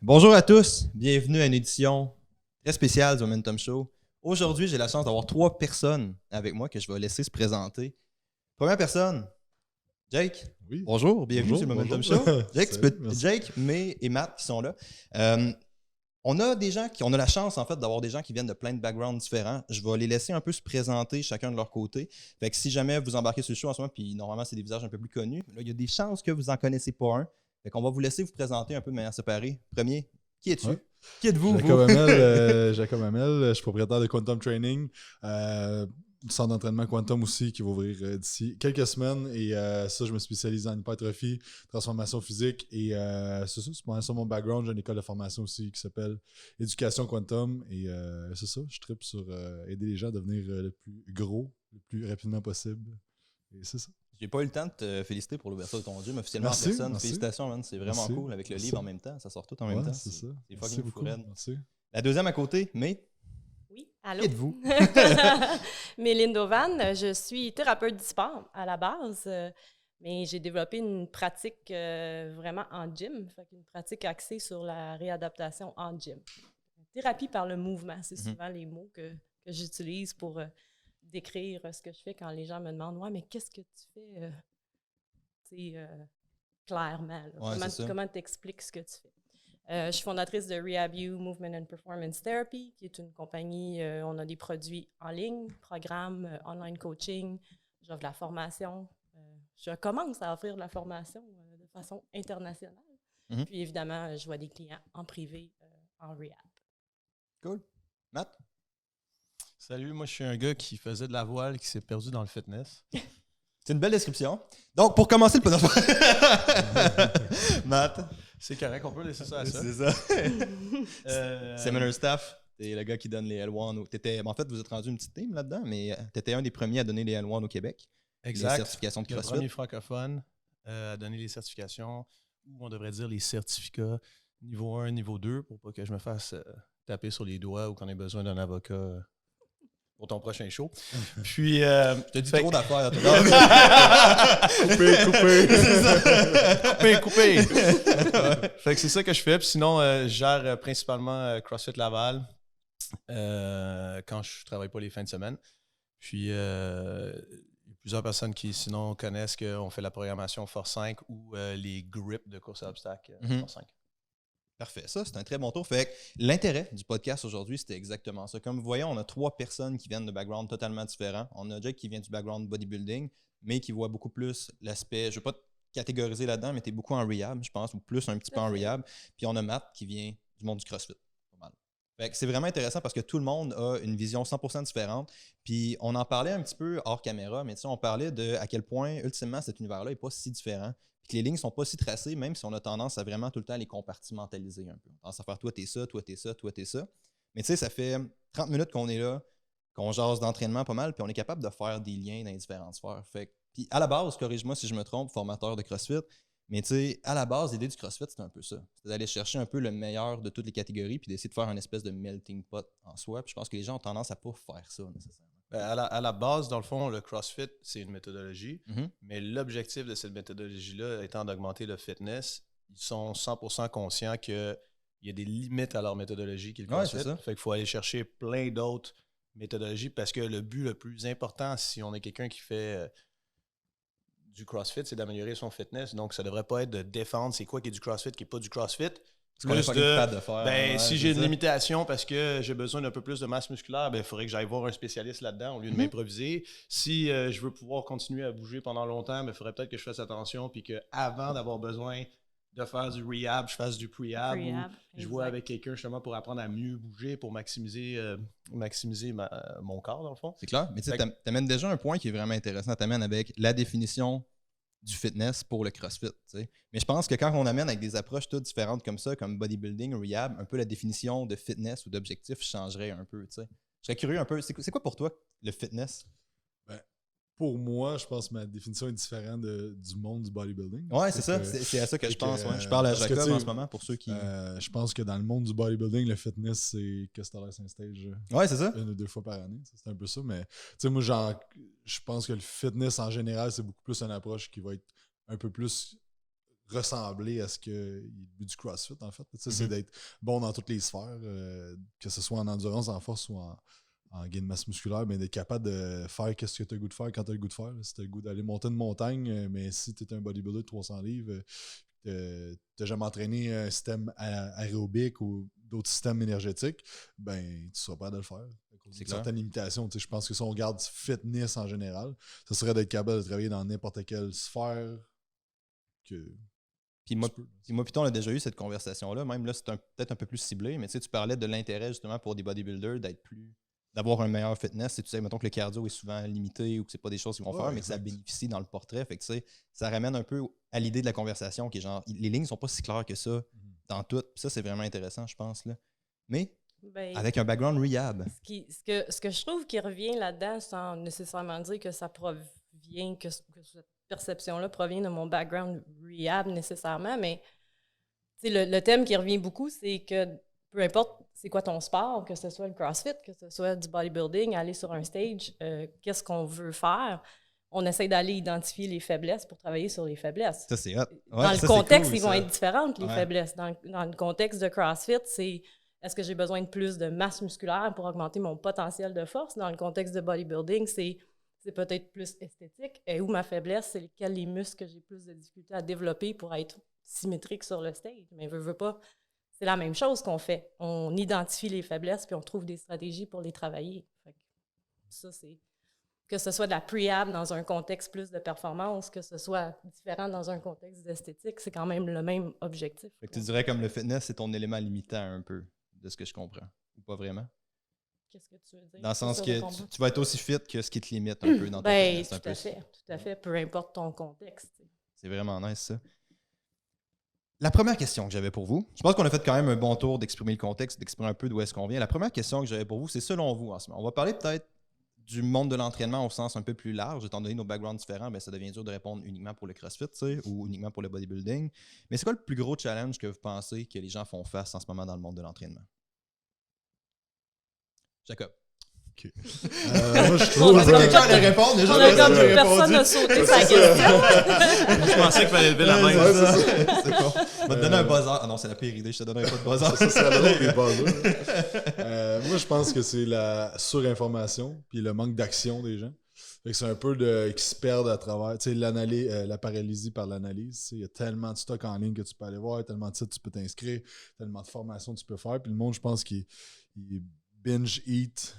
Bonjour à tous, bienvenue à une édition très spéciale du Momentum Show. Aujourd'hui, j'ai la chance d'avoir 3 personnes avec moi que je vais laisser se présenter. Première personne, Jake. Oui. Bonjour, bienvenue sur le Momentum Show. Jake, Salut, Jake, May et Matt qui sont là. On a la chance en fait d'avoir des gens qui viennent de plein de backgrounds différents. Je vais les laisser un peu se présenter chacun de leur côté. Fait que si jamais vous embarquez sur le show en ce moment, puis normalement c'est des visages un peu plus connus, là il y a des chances que vous en connaissez pas un. Fait qu'on va vous laisser vous présenter un peu de manière séparée. Premier, qui es-tu? Ouais. Qui êtes-vous, Jacob Hamel, je suis propriétaire de Quantum Training, centre d'entraînement Quantum aussi qui va ouvrir d'ici quelques semaines. Et ça, je me spécialise en hypertrophie, transformation physique. Et c'est pendant ça mon background. J'ai une école de formation aussi qui s'appelle Éducation Quantum. Et c'est ça, je tripe sur aider les gens à devenir le plus gros, le plus rapidement possible. Et c'est ça. J'ai pas eu le temps de te féliciter pour l'ouverture de ton gym officiellement Merci, en personne. merci. Félicitations, man. C'est vraiment Merci, cool avec le merci. livre en même temps. Ça sort tout en même temps. C'est ça. C'est Merci fucking beaucoup. fou, raide. Merci. La deuxième à côté, mais Oui, allô? qui êtes-vous? Méline Dovan, je suis thérapeute du sport à la base, mais j'ai développé une pratique vraiment en gym, une pratique axée sur la réadaptation en gym. Thérapie par le mouvement, c'est souvent les mots que j'utilise pour décrire ce que je fais quand les gens me demandent « Ouais, mais qu'est-ce que tu fais clairement? Ouais, Comment tu expliques ce que tu fais? » Je suis fondatrice de RehabU Movement and Performance Therapy, qui est une compagnie, on a des produits en ligne, programmes, online coaching, j'offre de la formation. Je commence à offrir de la formation de façon internationale. Puis évidemment, je vois des clients en privé, en rehab. Cool. Matt? Salut, moi je suis un gars qui faisait de la voile, qui s'est perdu dans le fitness. C'est une belle description. Donc, pour commencer le podcast. Matt? C'est correct, on peut laisser ça à ça. C'est ça. Seminar Staff, t'es le gars qui donne les L1. En fait, vous êtes rendu une petite team là-dedans, mais t'étais un des premiers à donner les L1 au Québec. Exact. Les certifications de Le CrossFit. premier francophone à donner les certifications, ou on devrait dire les certificats niveau 1, niveau 2, pour pas que je me fasse taper sur les doigts ou qu'on ait besoin d'un avocat pour ton prochain show. Puis, je te dis trop d'affaires. Coupé. Fait que c'est ça que je fais. Puis sinon, je gère principalement CrossFit Laval quand je travaille pas les fins de semaine. Puis, il y a plusieurs personnes qui, sinon, connaissent qu'on fait la programmation Force 5 ou les grips de course à obstacles Force 5. Parfait. Ça, c'est un très bon tour. Fait que l'intérêt du podcast aujourd'hui, c'était exactement ça. Comme vous voyez, on a 3 personnes qui viennent de backgrounds totalement différents. On a Jake qui vient du background bodybuilding, mais qui voit beaucoup plus l'aspect, je ne vais pas te catégoriser là-dedans, mais tu es beaucoup en rehab, je pense, ou plus un petit peu en rehab. Puis on a Matt qui vient du monde du CrossFit. Pas mal. Fait que c'est vraiment intéressant parce que tout le monde a une vision 100% différente. Puis on en parlait un petit peu hors caméra, mais on parlait de à quel point, ultimement, cet univers-là n'est pas si différent. Que les lignes ne sont pas si tracées, même si on a tendance à vraiment tout le temps les compartimentaliser un peu. On a tendance à faire toi, t'es ça, toi, t'es ça, toi, t'es ça. Mais tu sais, ça fait 30 minutes qu'on est là, qu'on jase d'entraînement pas mal, puis on est capable de faire des liens dans les différentes sphères. Puis à la base, corrige-moi si je me trompe, formateur de CrossFit, mais tu sais, à la base, l'idée du CrossFit, c'est un peu ça. C'est d'aller chercher un peu le meilleur de toutes les catégories, puis d'essayer de faire une espèce de melting pot en soi. Puis je pense que les gens ont tendance à pas faire ça nécessairement. À la base, dans le fond, le CrossFit, c'est une méthodologie, mais l'objectif de cette méthodologie-là étant d'augmenter le fitness, ils sont 100% conscients qu'il y a des limites à leur méthodologie qui est le CrossFit. Ouais, fait qu'il faut aller chercher plein d'autres méthodologies parce que le but le plus important, si on est quelqu'un qui fait du CrossFit, c'est d'améliorer son fitness. Donc, ça ne devrait pas être de défendre c'est quoi qui est du CrossFit, qui n'est pas du CrossFit. Plus si j'ai une limitation parce que j'ai besoin d'un peu plus de masse musculaire, il faudrait que j'aille voir un spécialiste là-dedans au lieu de m'improviser. Si je veux pouvoir continuer à bouger pendant longtemps, il faudrait peut-être que je fasse attention puis qu'avant d'avoir besoin de faire du rehab, je fasse du prehab ou je vois avec quelqu'un justement pour apprendre à mieux bouger, pour maximiser mon corps dans le fond. C'est clair, mais tu sais, t'amènes déjà un point qui est vraiment intéressant. T'amènes avec la définition du fitness pour le CrossFit. T'sais. Mais je pense que quand on amène avec des approches toutes différentes comme ça, comme bodybuilding, rehab, un peu la définition de fitness ou d'objectif changerait un peu. T'sais. Je serais curieux un peu, c'est quoi pour toi le fitness? Pour moi, je pense que ma définition est différente du monde du bodybuilding. Ouais, c'est ça. C'est à ça que je pense. Ouais. Je parle à Jacob en ce moment pour ceux qui. Je pense que dans le monde du bodybuilding, le fitness, c'est que c'est à l'air stage. Ouais, c'est ça. 1 ou 2 fois par année. C'est un peu ça. Mais moi, je pense que le fitness en général, c'est beaucoup plus une approche qui va être un peu plus ressembler à ce que le but du CrossFit, en fait. C'est d'être bon dans toutes les sphères, que ce soit en endurance, en force ou en gain de masse musculaire, mais d'être capable de faire ce que tu as le goût de faire quand tu as le goût de faire. Si tu as le goût d'aller monter une montagne, mais si tu es un bodybuilder de 300 livres, tu n'as jamais entraîné un système aérobique ou d'autres systèmes énergétiques, ben tu ne seras pas de le faire. C'est certaines limitations. Je pense que si on regarde fitness en général, ce serait d'être capable de travailler dans n'importe quelle sphère que. Puis moi, Python, on a déjà eu cette conversation-là. Même là, c'est peut-être un peu plus ciblé, mais tu parlais de l'intérêt justement pour des bodybuilders d'avoir un meilleur fitness. Tu sais, mettons que le cardio est souvent limité ou que c'est pas des choses qu'ils vont faire, mais que ça bénéficie dans le portrait. Fait que ça ramène un peu à l'idée de la conversation qui est genre, les lignes sont pas si claires que ça dans tout. Puis ça, c'est vraiment intéressant, je pense. Là. Mais avec un background rehab. Ce que je trouve qui revient là-dedans, sans nécessairement dire que ça provient, que cette perception-là provient de mon background rehab nécessairement, mais le thème qui revient beaucoup, c'est que peu importe c'est quoi ton sport, que ce soit le CrossFit, que ce soit du bodybuilding, aller sur un stage, qu'est-ce qu'on veut faire, on essaie d'aller identifier les faiblesses pour travailler sur les faiblesses. Ça, c'est hot. Ouais, dans le contexte, ils vont être différentes, les faiblesses. Dans le contexte de CrossFit, c'est est-ce que j'ai besoin de plus de masse musculaire pour augmenter mon potentiel de force? Dans le contexte de bodybuilding, c'est peut-être plus esthétique. Et où ma faiblesse, c'est lesquels les muscles que j'ai plus de difficulté à développer pour être symétrique sur le stage. Mais veux pas, c'est la même chose qu'on fait. On identifie les faiblesses puis on trouve des stratégies pour les travailler. Fait que ça, c'est que ce soit de la prehab dans un contexte plus de performance, que ce soit différent dans un contexte d'esthétique, c'est quand même le même objectif. Fait que tu dirais comme le fitness, c'est ton élément limitant un peu, de ce que je comprends. Ou pas vraiment? Qu'est-ce que tu veux dire? Dans le sens que tu vas être aussi fit que ce qui te limite un peu dans ton fitness. Tout à fait. Peu importe ton contexte. C'est vraiment nice, ça. La première question que j'avais pour vous, je pense qu'on a fait quand même un bon tour d'exprimer le contexte, d'exprimer un peu d'où est-ce qu'on vient. La première question que j'avais pour vous, c'est selon vous en ce moment. On va parler peut-être du monde de l'entraînement au sens un peu plus large. Étant donné nos backgrounds différents, ça devient dur de répondre uniquement pour le CrossFit ou uniquement pour le bodybuilding. Mais c'est quoi le plus gros challenge que vous pensez que les gens font face en ce moment dans le monde de l'entraînement? Jacob. Okay. Moi, je trouve quelqu'un allait répondre. Personne n'a sauté sa question. Je pensais qu'il fallait lever la main. C'est bon. Je vais te donner un buzzer. Ah non, c'est la pire idée. Je te donnerai pas de buzzer. Ça serait drôle, les buzzers. Moi, je pense que c'est la surinformation puis le manque d'action des gens. Fait que c'est un peu qui se perdent à travers la paralysie par l'analyse. Il y a tellement de stock en ligne que tu peux aller voir, tellement de sites tu peux t'inscrire, tellement de formations que tu peux faire. Puis le monde, je pense qu'il binge eat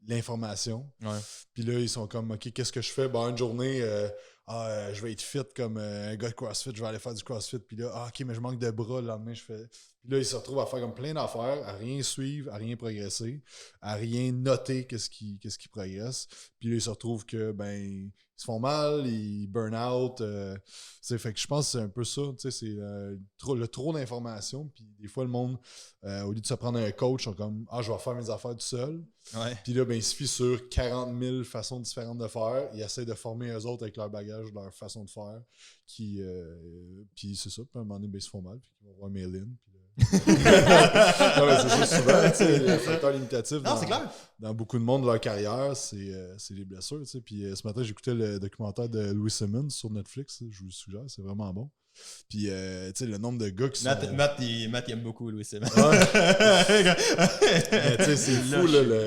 l'information. Ouais. Puis là, ils sont comme, OK, qu'est-ce que je fais? Une journée, je vais être fit comme un gars de CrossFit, je vais aller faire du CrossFit. Puis là, OK, mais je manque de bras. Le lendemain, je fais. Puis là, ils se retrouvent à faire comme plein d'affaires, à rien suivre, à rien progresser, à rien noter qu'est-ce qui progresse. Puis là, ils se retrouvent que, ils se font mal, ils burn out. Fait que je pense que c'est un peu ça. C'est le trop d'informations. Puis des fois, le monde, au lieu de se prendre un coach, sont comme, je vais faire mes affaires tout seul. Ouais. Puis là, il se fie sur 40 000 façons différentes de faire. Ils essaient de former eux autres avec leur bagage, leur façon de faire. Puis c'est ça. Puis à un moment donné, ils se font mal. Puis ils vont voir Mail-in. C'est ça, souvent, le facteur limitatif dans beaucoup de monde de leur carrière, c'est les blessures. Puis ce matin, j'écoutais le documentaire de Louis Simmons sur Netflix, je vous le suggère, c'est vraiment bon. Puis le nombre de gars qui sont... Matt, il aime beaucoup Louis Simmons. C'est fou le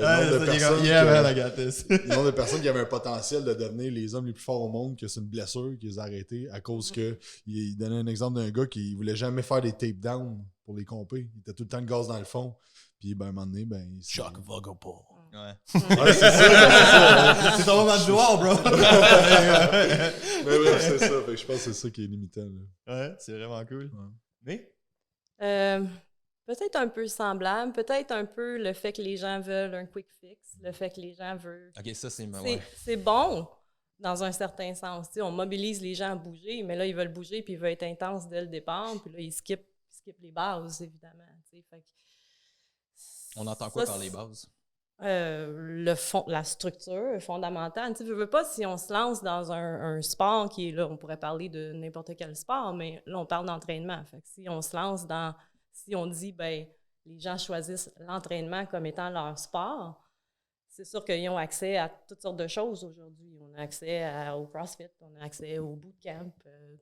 nombre de personnes qui avaient un potentiel de devenir les hommes les plus forts au monde, que c'est une blessure qui les a arrêtés à cause que il donnait un exemple d'un gars qui voulait jamais faire des tape down pour les compés. Il était tout le temps le gaz dans le fond. Puis à un moment donné, Chuck Vogopol. Ouais. C'est ça. C'est ton moment de gloire, bro. Mais bref, c'est ça. Fait que je pense que c'est ça qui est limitant. Là. Ouais, c'est vraiment cool. Ouais. Mais? Peut-être un peu semblable. Peut-être un peu le fait que les gens veulent un quick fix. Le fait que les gens veulent... OK, ça, c'est... C'est bon dans un certain sens. On mobilise les gens à bouger, mais là, ils veulent bouger puis ils veulent être intenses dès le départ. Puis là, ils skippent les bases, évidemment. Fait que, on entend quoi par les bases? Le fond, la structure fondamentale. Tu veux pas, si on se lance dans un sport qui est là, on pourrait parler de n'importe quel sport, mais là, on parle d'entraînement. Fait que si on se lance si on dit, les gens choisissent l'entraînement comme étant leur sport, c'est sûr qu'ils ont accès à toutes sortes de choses aujourd'hui. On a accès au CrossFit, on a accès au bootcamp,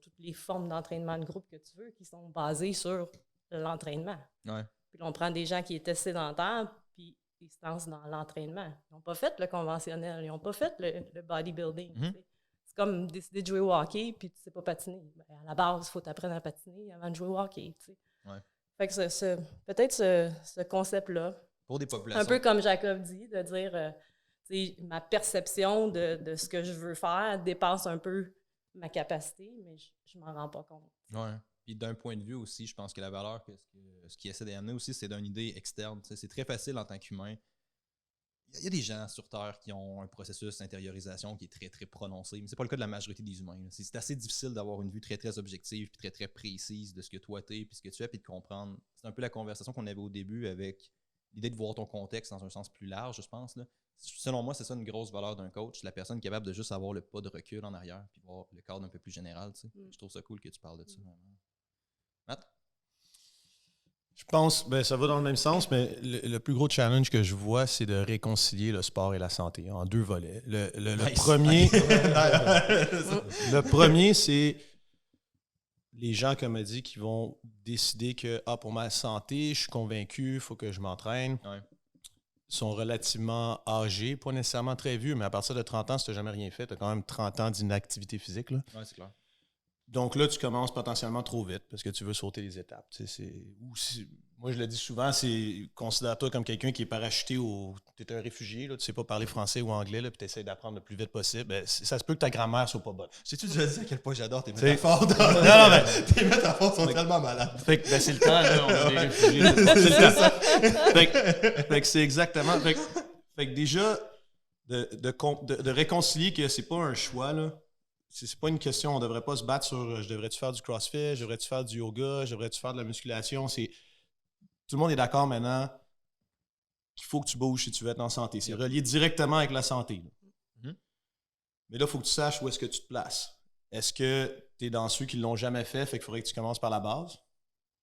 toutes les formes d'entraînement de groupe que tu veux qui sont basées sur l'entraînement. Ouais. Puis là, on prend des gens qui étaient sédentaires, puis ils se lancent dans l'entraînement. Ils n'ont pas fait le conventionnel, ils n'ont pas fait le bodybuilding. C'est comme décider de jouer au hockey, puis tu ne sais pas patiner. Ben, à la base, il faut t'apprendre à patiner avant de jouer au hockey. Ouais. Fait que peut-être ce concept-là, Pour des populations. un peu comme Jacob dit, de dire ma perception de ce que je veux faire dépasse un peu ma capacité, mais je m'en rends pas compte. Ouais. Puis d'un point de vue aussi, je pense que la valeur, ce qu'il essaie d'amener aussi, c'est d'une idée externe. T'sais, c'est très facile en tant qu'humain. Il y a des gens sur Terre qui ont un processus d'intériorisation qui est très, très prononcé, mais c'est pas le cas de la majorité des humains. C'est assez difficile d'avoir une vue très, très objective puis très, très précise de ce que toi t'es puis ce que tu fais puis de comprendre. C'est un peu la conversation qu'on avait au début avec l'idée de voir ton contexte dans un sens plus large, je pense. Là. Selon moi, c'est ça une grosse valeur d'un coach. La personne capable de juste avoir le pas de recul en arrière puis voir le cadre un peu plus général. Je trouve ça cool que tu parles de ça. Matt? Je pense, ça va dans le même sens, mais le plus gros challenge que je vois, c'est de réconcilier le sport et la santé en 2 volets. Le premier, c'est les gens, comme elle dit, qui vont décider que pour ma santé, je suis convaincu, il faut que je m'entraîne. Ouais. Ils sont relativement âgés, pas nécessairement très vieux, mais à partir de 30 ans, si tu n'as jamais rien fait, tu as quand même 30 ans d'inactivité physique. Là. Ouais, c'est clair. Donc là, tu commences potentiellement trop vite parce que tu veux sauter les étapes. Moi, je le dis souvent, considère-toi comme quelqu'un qui est parachuté tu es un réfugié, là, tu ne sais pas parler français ou anglais, puis tu essaies d'apprendre le plus vite possible. Ça se peut que ta grammaire soit pas bonne. J'ai-tu déjà dit à quel point j'adore tes métaphores? Tes métaphores sont tellement malades. Fait que c'est le temps, là, on a des réfugiés. C'est ça. Fait que c'est exactement. Fait que déjà, de réconcilier que c'est pas un choix, là. C'est pas une question, on devrait pas se battre sur je devrais-tu faire du CrossFit, je devrais-tu faire du yoga, je devrais-tu faire de la musculation. Tout le monde est d'accord maintenant qu'il faut que tu bouges si tu veux être en santé. C'est relié directement avec la santé. Là. Mais là, il faut que tu saches où est-ce que tu te places. Est-ce que tu es dans ceux qui ne l'ont jamais fait qu'il faudrait que tu commences par la base?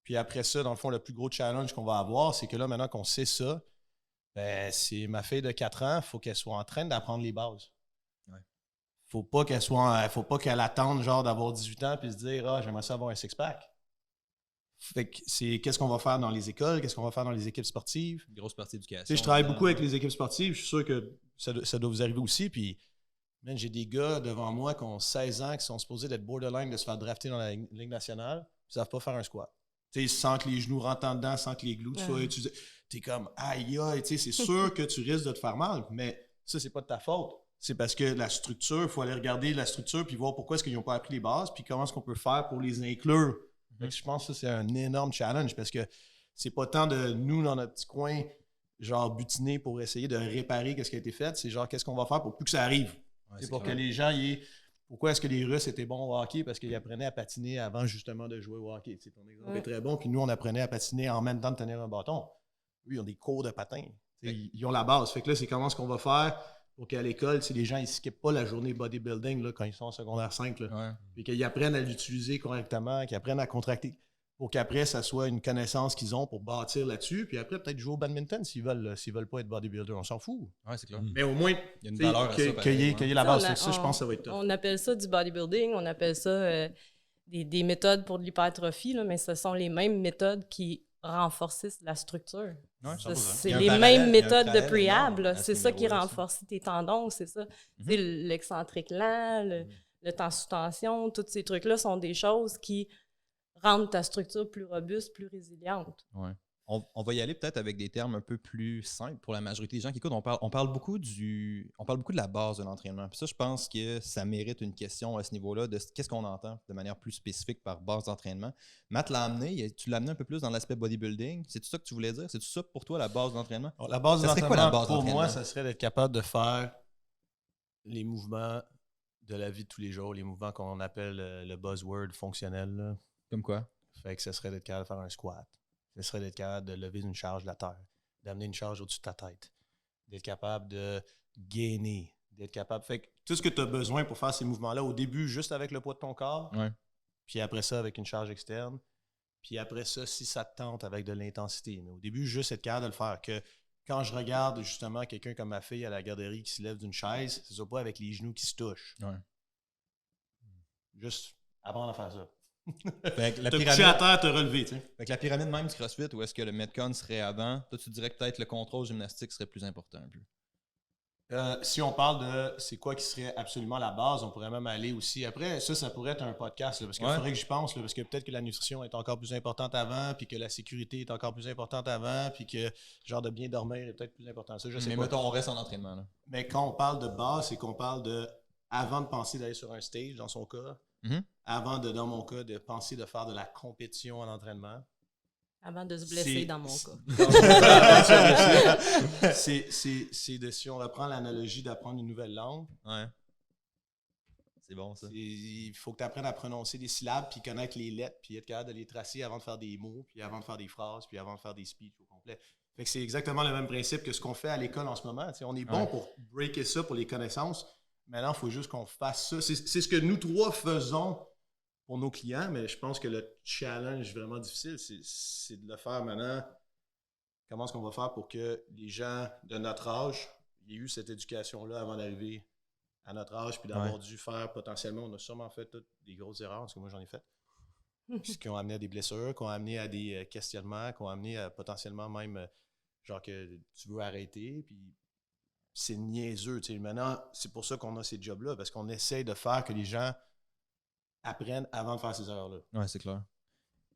Puis après ça, dans le fond, le plus gros challenge qu'on va avoir, c'est que là, maintenant qu'on sait ça, c'est ma fille de 4 ans, il faut qu'elle soit en train d'apprendre les bases. Faut pas qu'elle attende genre d'avoir 18 ans puis se dire j'aimerais ça avoir un six-pack. Fait que c'est qu'est-ce qu'on va faire dans les écoles, qu'est-ce qu'on va faire dans les équipes sportives. Une grosse partie d'éducation. Je travaille beaucoup avec les équipes sportives, je suis sûr que ça doit vous arriver aussi. Puis j'ai des gars devant moi qui ont 16 ans qui sont supposés d'être borderline de se faire drafter dans la Ligue nationale, ils savent pas faire un squat. Sans que les genoux rentrent en dedans, sans que les glutes soient utilisés. T'es comme aïe aïe, c'est sûr que tu risques de te faire mal, mais ça, c'est pas de ta faute. C'est parce que la structure, il faut aller regarder la structure puis voir pourquoi est-ce qu'ils n'ont pas appris les bases puis comment est-ce qu'on peut faire pour les inclure. Je pense que ça, c'est un énorme challenge parce que c'est pas tant de nous, dans notre petit coin, genre butiner pour essayer de réparer ce qui a été fait. C'est genre qu'est-ce qu'on va faire pour plus que ça arrive. Ouais, pour que les gens pourquoi est-ce que les Russes étaient bons au hockey? Parce qu'ils apprenaient à patiner avant justement de jouer au hockey. Ton exemple est très bon. Puis nous, on apprenait à patiner en même temps de tenir un bâton. Eux, ils ont des cours de patin. Ils ont la base. Fait que là, c'est comment est-ce qu'on va faire pour qu'à l'école, les gens ne skippent pas la journée bodybuilding là, quand ils sont en secondaire 5. Là, puis qu'ils apprennent à l'utiliser correctement, qu'ils apprennent à contracter. Pour qu'après, ça soit une connaissance qu'ils ont pour bâtir là-dessus. Puis après, peut-être jouer au badminton s'ils veulent pas être bodybuilder. On s'en fout. Ouais, c'est clair. Mais au moins, il y a une valeur à ça. Qu'il y ait la base. Ça, je pense que ça va être top. On appelle ça du bodybuilding. On appelle ça des méthodes pour de l'hypertrophie. Là, mais ce sont les mêmes méthodes qui renforcent la structure. Ouais, c'est les mêmes méthodes de prehab. C'est ça qui renforce tes tendons. C'est ça. L'excentrique lent, le temps sous tension, tous ces trucs-là sont des choses qui rendent ta structure plus robuste, plus résiliente. Ouais. On va y aller peut-être avec des termes un peu plus simples pour la majorité des gens qui écoutent. On parle beaucoup de la base de l'entraînement. Puis ça, je pense que ça mérite une question à ce niveau-là de qu'est-ce qu'on entend de manière plus spécifique par base d'entraînement. Matt l'a amené, tu l'as amené un peu plus dans l'aspect bodybuilding. C'est tout ça que tu voulais dire? C'est tout ça pour toi la base d'entraînement? La base d'entraînement, pour moi, ça serait d'être capable de faire les mouvements de la vie de tous les jours, les mouvements qu'on appelle le buzzword fonctionnel. Là. Comme quoi? Fait que ça serait d'être capable de faire un squat. Ce serait d'être capable de lever une charge de la terre, d'amener une charge au-dessus de ta tête, d'être capable de gainer, d'être capable... Fait que tout ce que tu as besoin pour faire ces mouvements-là, au début, juste avec le poids de ton corps, puis après ça, avec une charge externe, puis après ça, si ça te tente, avec de l'intensité. Mais au début, juste être capable de le faire. quand je regarde justement quelqu'un comme ma fille à la garderie qui se lève d'une chaise, c'est pas avec les genoux qui se touchent. Ouais. Juste apprendre à faire ça. Fait que la Te coucher pyramide, à terre, te relever, tu sais. fait que la pyramide même du CrossFit, où est-ce que le Metcon serait avant, toi tu dirais que peut-être le contrôle gymnastique serait plus important un peu. Si on parle de c'est quoi qui serait absolument la base, on pourrait même aller aussi. Après, ça pourrait être un podcast, là, parce qu'il faudrait que j'y pense, là, parce que peut-être que la nutrition est encore plus importante avant, puis que la sécurité est encore plus importante avant, puis que genre de bien dormir est peut-être plus important. Ça, je sais Mais pas. mettons, on reste en entraînement. Là. Mais quand on parle de base, c'est qu'on parle de, avant de penser d'aller sur un stage, dans son cas, avant de, dans mon cas, de penser de faire de la compétition en entraînement. Avant de se blesser, dans mon cas. C'est de, si on reprend l'analogie d'apprendre une nouvelle langue, Ouais. C'est bon, ça. il faut que tu apprennes à prononcer des syllabes, puis connaître les lettres, puis être capable de les tracer avant de faire des mots, puis avant de faire des phrases, puis avant de faire des speeches au complet. Fait que c'est exactement le même principe que ce qu'on fait à l'école en ce moment. T'sais, on est bon pour breaker ça pour les connaissances. Maintenant, il faut juste qu'on fasse ça. C'est ce que nous trois faisons pour nos clients, mais je pense que le challenge vraiment difficile, c'est de le faire maintenant. Comment est-ce qu'on va faire pour que les gens de notre âge aient eu cette éducation-là avant d'arriver à notre âge, puis d'avoir dû faire potentiellement, on a sûrement fait toutes des grosses erreurs, parce que moi j'en ai fait, puis qui ont amené à des blessures, qui ont amené à des questionnements, qui ont amené à potentiellement même, genre que tu veux arrêter, puis c'est niaiseux. T'sais. Maintenant, c'est pour ça qu'on a ces jobs-là, parce qu'on essaie de faire que les gens apprennent avant de faire ces erreurs-là. Ouais, c'est clair.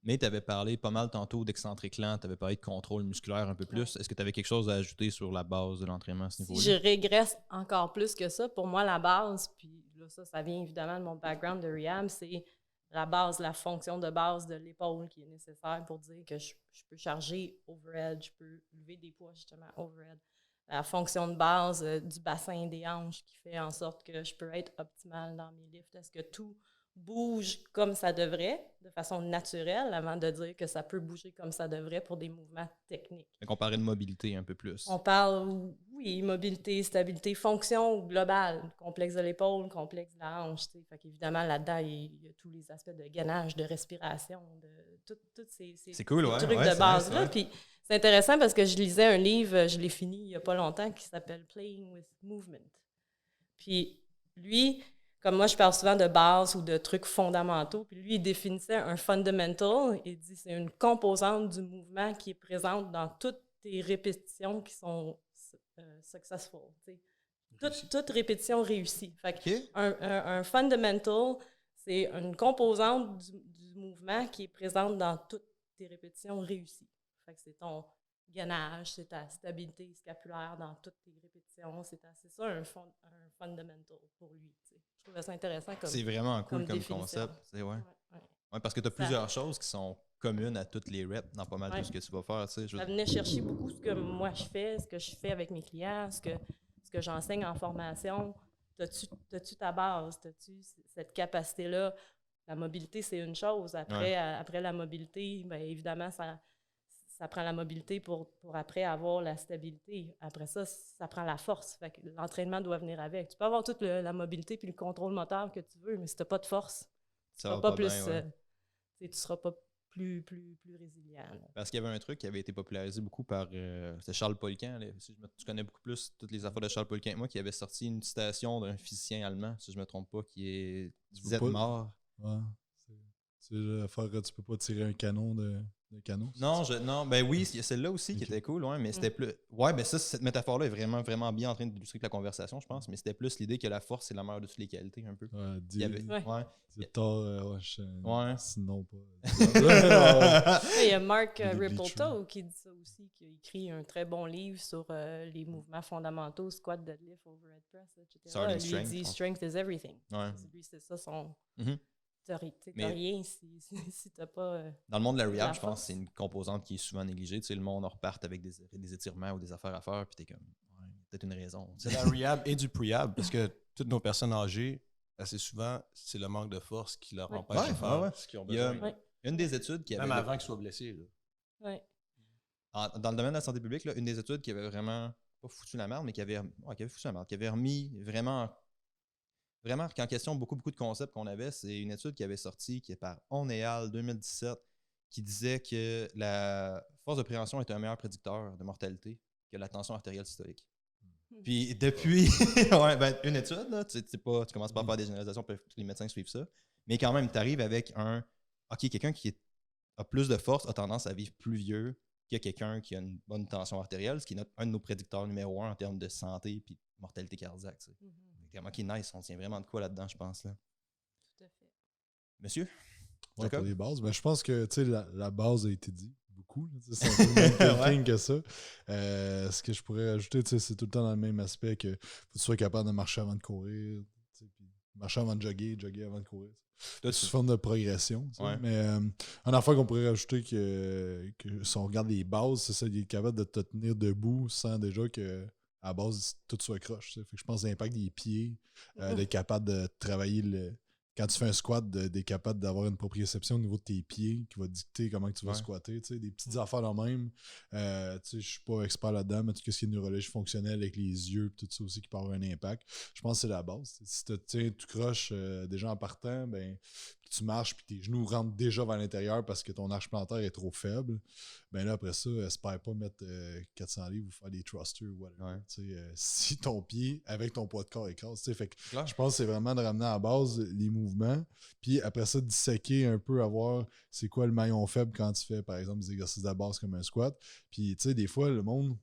Mais tu avais parlé pas mal tantôt d'excentrique lent, tu avais parlé de contrôle musculaire un peu plus. Est-ce que tu avais quelque chose à ajouter sur la base de l'entraînement à ce niveau-là? Si je régresse encore plus que ça, pour moi, la base, puis là, ça vient évidemment de mon background de rehab, c'est la base, la fonction de base de l'épaule qui est nécessaire pour dire que je peux charger overhead, je peux lever des poids justement overhead. La fonction de base du bassin des hanches qui fait en sorte que je peux être optimale dans mes lifts. Est-ce que tout bouge comme ça devrait, de façon naturelle, avant de dire que ça peut bouger comme ça devrait pour des mouvements techniques. Fait qu'on parlait de mobilité un peu plus. On parle, oui, mobilité, stabilité, fonction globale, complexe de l'épaule, complexe de la hanche. Fait qu'évidemment, là-dedans, il y a tous les aspects de gainage, de respiration, de tous ces cool, trucs de base-là. Puis c'est intéressant parce que je lisais un livre, je l'ai fini il n'y a pas longtemps, qui s'appelle « Playing with Movement ». Puis lui, comme moi, je parle souvent de base ou de trucs fondamentaux. Puis lui, il définissait un fundamental. Il dit c'est une composante du mouvement qui est présente dans toutes tes répétitions qui sont successful. Toute répétition réussie. Fait que un fundamental, c'est une composante du mouvement qui est présente dans toutes tes répétitions réussies. Fait que c'est ton gainage, c'est ta stabilité scapulaire dans toutes tes répétitions. C'est ça un fundamental pour lui. Je trouvais ça intéressant comme c'est vraiment cool comme concept. Ouais, parce que tu as plusieurs choses qui sont communes à toutes les reps dans pas mal tout ce que tu vas faire. Ça venait chercher beaucoup ce que moi je fais, ce que je fais avec mes clients, ce que j'enseigne en formation. T'as-tu ta base? T'as-tu cette capacité-là? La mobilité, c'est une chose. Après la mobilité, bien évidemment, ça prend la mobilité pour après avoir la stabilité. Après ça, ça prend la force. Fait que l'entraînement doit venir avec. Tu peux avoir toute la mobilité puis le contrôle moteur que tu veux, mais si tu n'as pas de force, tu ne seras pas plus résilient. Là. Parce qu'il y avait un truc qui avait été popularisé beaucoup par c'est Charles Poliquin. Tu connais beaucoup plus toutes les affaires de Charles Poliquin que moi, qui avait sorti une citation d'un physicien allemand, si je ne me trompe pas, qui disait mort. Ouais. C'est l'affaire que tu peux pas tirer un canon de canon. Non, ben oui, il y a celle-là aussi qui était cool, ouais, mais c'était plus. Ouais, ben ça, cette métaphore-là est vraiment, vraiment bien en train d'illustrer la conversation, je pense, mais c'était plus l'idée que la force, c'est la meilleure de toutes les qualités, un peu. C'est tort, sinon pas. Il y a Mark Rippleto qui dit ça aussi, qui a écrit un très bon livre sur les mouvements fondamentaux, squat, deadlift, overhead press, etc. Lui dit « Strength is everything ». Lui, c'est ça son... T'as rien si t'as pas. Dans le monde de la rehab, je pense que c'est une composante qui est souvent négligée. Tu sais, le monde en reparte avec des étirements ou des affaires à faire, puis t'es comme, peut-être une raison. C'est la rehab et du prehab, parce que toutes nos personnes âgées, assez souvent, c'est le manque de force qui leur empêche de faire ce qu'ils ont besoin. Il y a une des études qui avait. Même avant qu'ils soient blessés. Là. Dans le domaine de la santé publique, là, une des études qui avait vraiment pas foutu la merde, mais qui avait foutu la merde, qui avait remis vraiment en question beaucoup de concepts qu'on avait. C'est une étude qui avait sorti, qui est par On et Al 2017, qui disait que la force de préhension est un meilleur prédicteur de mortalité que la tension artérielle systolique. Puis depuis ouais, ben, une étude, là, tu commences pas à faire des généralisations, puis tous les médecins suivent ça, mais quand même, tu arrives avec quelqu'un qui a plus de force a tendance à vivre plus vieux que quelqu'un qui a une bonne tension artérielle, ce qui est un de nos prédicteurs numéro 1 en termes de santé et de mortalité cardiaque. OK, nice, on tient vraiment de quoi là-dedans, je pense. Là. Tout à fait. Monsieur? Ouais, pour Jacob? les bases. Mais je pense que la base a été dit beaucoup. C'est un peu le même thinking que ça. Ce que je pourrais ajouter, c'est tout le temps dans le même aspect que faut que tu sois capable de marcher avant de courir, puis marcher avant de jogger avant de courir. C'est une forme de progression. Ouais. Mais une affaire qu'on pourrait rajouter que si on regarde les bases, c'est ça, il est capable de te tenir debout sans déjà que à la base, tout soit croche. Fait que je pense que l'impact des pieds, d'être capable de travailler quand tu fais un squat, d'être capable d'avoir une proprioception au niveau de tes pieds qui va dicter comment tu vas squatter. Des petites affaires là même. Je suis pas expert là-dedans, mais tout ce qui est neurologie fonctionnelle avec les yeux tout ça aussi qui peut avoir un impact. Je pense que c'est la base. Si tu croches déjà en partant, ben tu marches puis tes genoux rentrent déjà vers l'intérieur parce que ton arche plantaire est trop faible, ben là après ça, espère pas mettre 400 livres ou faire des thrusters ou whatever. Si ton pied avec ton poids de corps écrase. Fait que je pense que c'est vraiment de ramener à la base les mouvements, puis après ça, disséquer un peu, à voir c'est quoi le maillon faible quand tu fais par exemple des exercices de base comme un squat. Puis tu sais, des fois, le monde,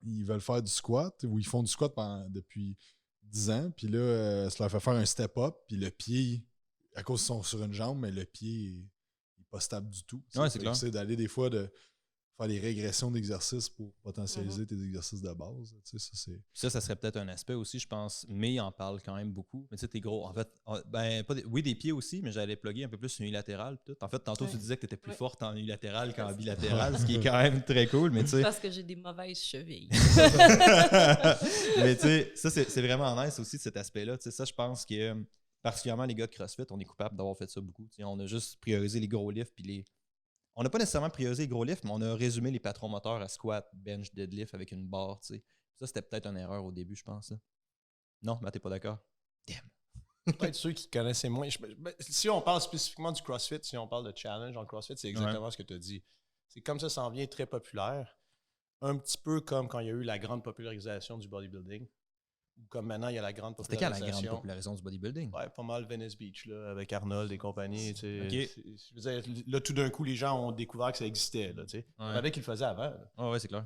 ils veulent faire du squat ou ils font du squat depuis 10 ans, puis là, ça leur fait faire un step-up, puis le pied, à cause qu'ils sont sur une jambe, mais le pied n'est pas stable du tout. Ouais, c'est clair. C'est d'aller des fois de faire des régressions d'exercices pour potentialiser tes exercices de base. Ça serait peut-être un aspect aussi, je pense. Mais en parle quand même beaucoup. Mais tu sais, t'es gros. En fait, oui, des pieds aussi, mais j'allais plugger un peu plus unilatéral. Tout. En fait, tantôt, tu disais que tu étais plus forte en unilatéral qu'en bilatéral, ce qui est quand même très cool. Mais parce que j'ai des mauvaises chevilles. Mais tu sais, ça, c'est vraiment nice aussi, cet aspect-là. Tu sais, ça, je pense que particulièrement les gars de CrossFit, on est coupable d'avoir fait ça beaucoup. Tu sais, on a juste priorisé les gros lifts puis on n'a pas nécessairement priorisé les gros lifts, mais on a résumé les patrons moteurs à squat, bench, deadlift avec une barre. Tu sais. Ça, c'était peut-être une erreur au début, je pense. Là. Non, mais t'es pas d'accord? Damn. Peut-être ceux qui connaissaient moins. Si on parle spécifiquement du CrossFit, si on parle de challenge en CrossFit, c'est exactement ce que tu as dit. C'est comme ça en vient très populaire. Un petit peu comme quand il y a eu la grande popularisation du bodybuilding. Ou comme maintenant, il y a la grande popularisation. C'était quand la grande popularisation du bodybuilding? Ouais, pas mal Venice Beach, là, avec Arnold et compagnie. Okay. Je veux dire, là, tout d'un coup, les gens ont découvert que ça existait. Là, on savait qu'ils le faisaient avant. Ouais, c'est clair.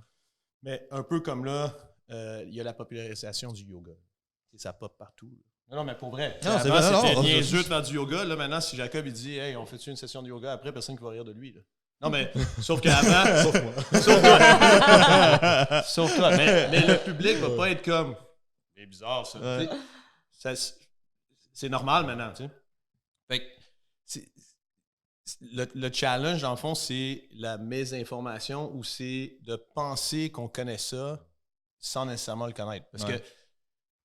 Mais un peu comme là, il y a la popularisation du yoga. Ça pop partout. Là. Non, mais pour vrai. Non, avant, c'était niaiseux de faire du yoga. Là, maintenant, si Jacob il dit « Hey, on fait-tu une session de yoga après? » Personne qui va rire de lui. Là. Non, mais sauf qu'avant... sauf moi. Sauf toi. Mais le public va pas être comme... C'est bizarre, ça. Ouais. C'est normal maintenant, tu sais. Fait que le challenge, dans le fond, c'est la mésinformation ou c'est de penser qu'on connaît ça sans nécessairement le connaître. Parce que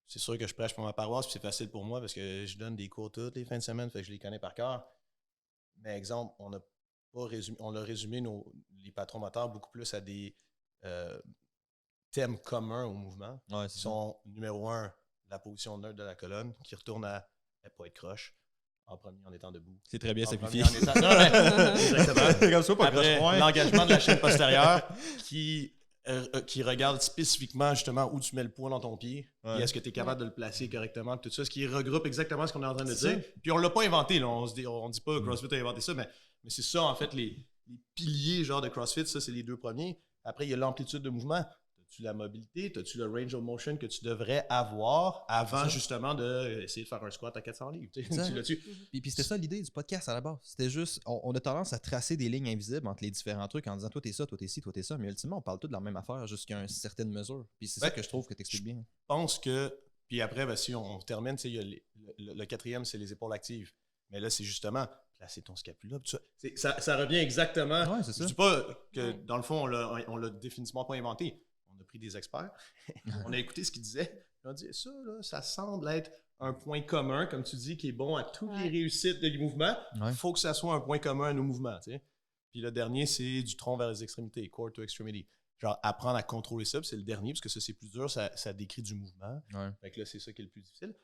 c'est sûr que je prêche pour ma paroisse, puis c'est facile pour moi parce que je donne des cours toutes les fins de semaine, fait que je les connais par cœur. Mais exemple, on a résumé les patrons moteurs beaucoup plus à des thèmes communs au mouvement. Ouais, qui sont, numéro 1, la position neutre de la colonne, qui retourne à ne pas être croche. En premier, en étant debout. C'est très bien simplifié. Non, mais exactement. Comme ça, pas après, l'engagement de la chaîne postérieure qui regarde spécifiquement justement où tu mets le poids dans ton pied et est-ce que tu es capable de le placer correctement, tout ça, ce qui regroupe exactement ce qu'on est en train de dire. Puis on l'a pas inventé, là. On dit pas CrossFit a inventé ça, mais c'est ça en fait les piliers genre de CrossFit, ça c'est les deux premiers. Après, il y a l'amplitude de mouvement. As-tu la mobilité? As-tu le range of motion que tu devrais avoir avant justement d'essayer de faire un squat à 400 livres? Tu l'as-tu? Puis c'était ça l'idée du podcast à la base. C'était juste, on a tendance à tracer des lignes invisibles entre les différents trucs en disant toi t'es ça, toi t'es ci, toi t'es ça. Mais ultimement, on parle tous de la même affaire jusqu'à une certaine mesure. Puis c'est ça que je trouve que t'expliques bien. Je pense que, puis après, si on termine, il y a le quatrième, c'est les épaules actives. Mais là, c'est justement placer ton scapula. Ça revient exactement. Ouais, c'est ça. Je dis pas que dans le fond, on l'a définitivement pas inventé. On a pris des experts, on a écouté ce qu'ils disaient, on a dit ça, là, ça semble être un point commun, comme tu dis, qui est bon à toutes les réussites des mouvements. Il faut que ça soit un point commun à nos mouvements. T'sais. Puis le dernier, c'est du tronc vers les extrémités, core to extremity. Genre apprendre à contrôler ça, c'est le dernier, parce que ça, c'est plus dur, ça décrit du mouvement. Fait que là, c'est ça qui est le plus difficile.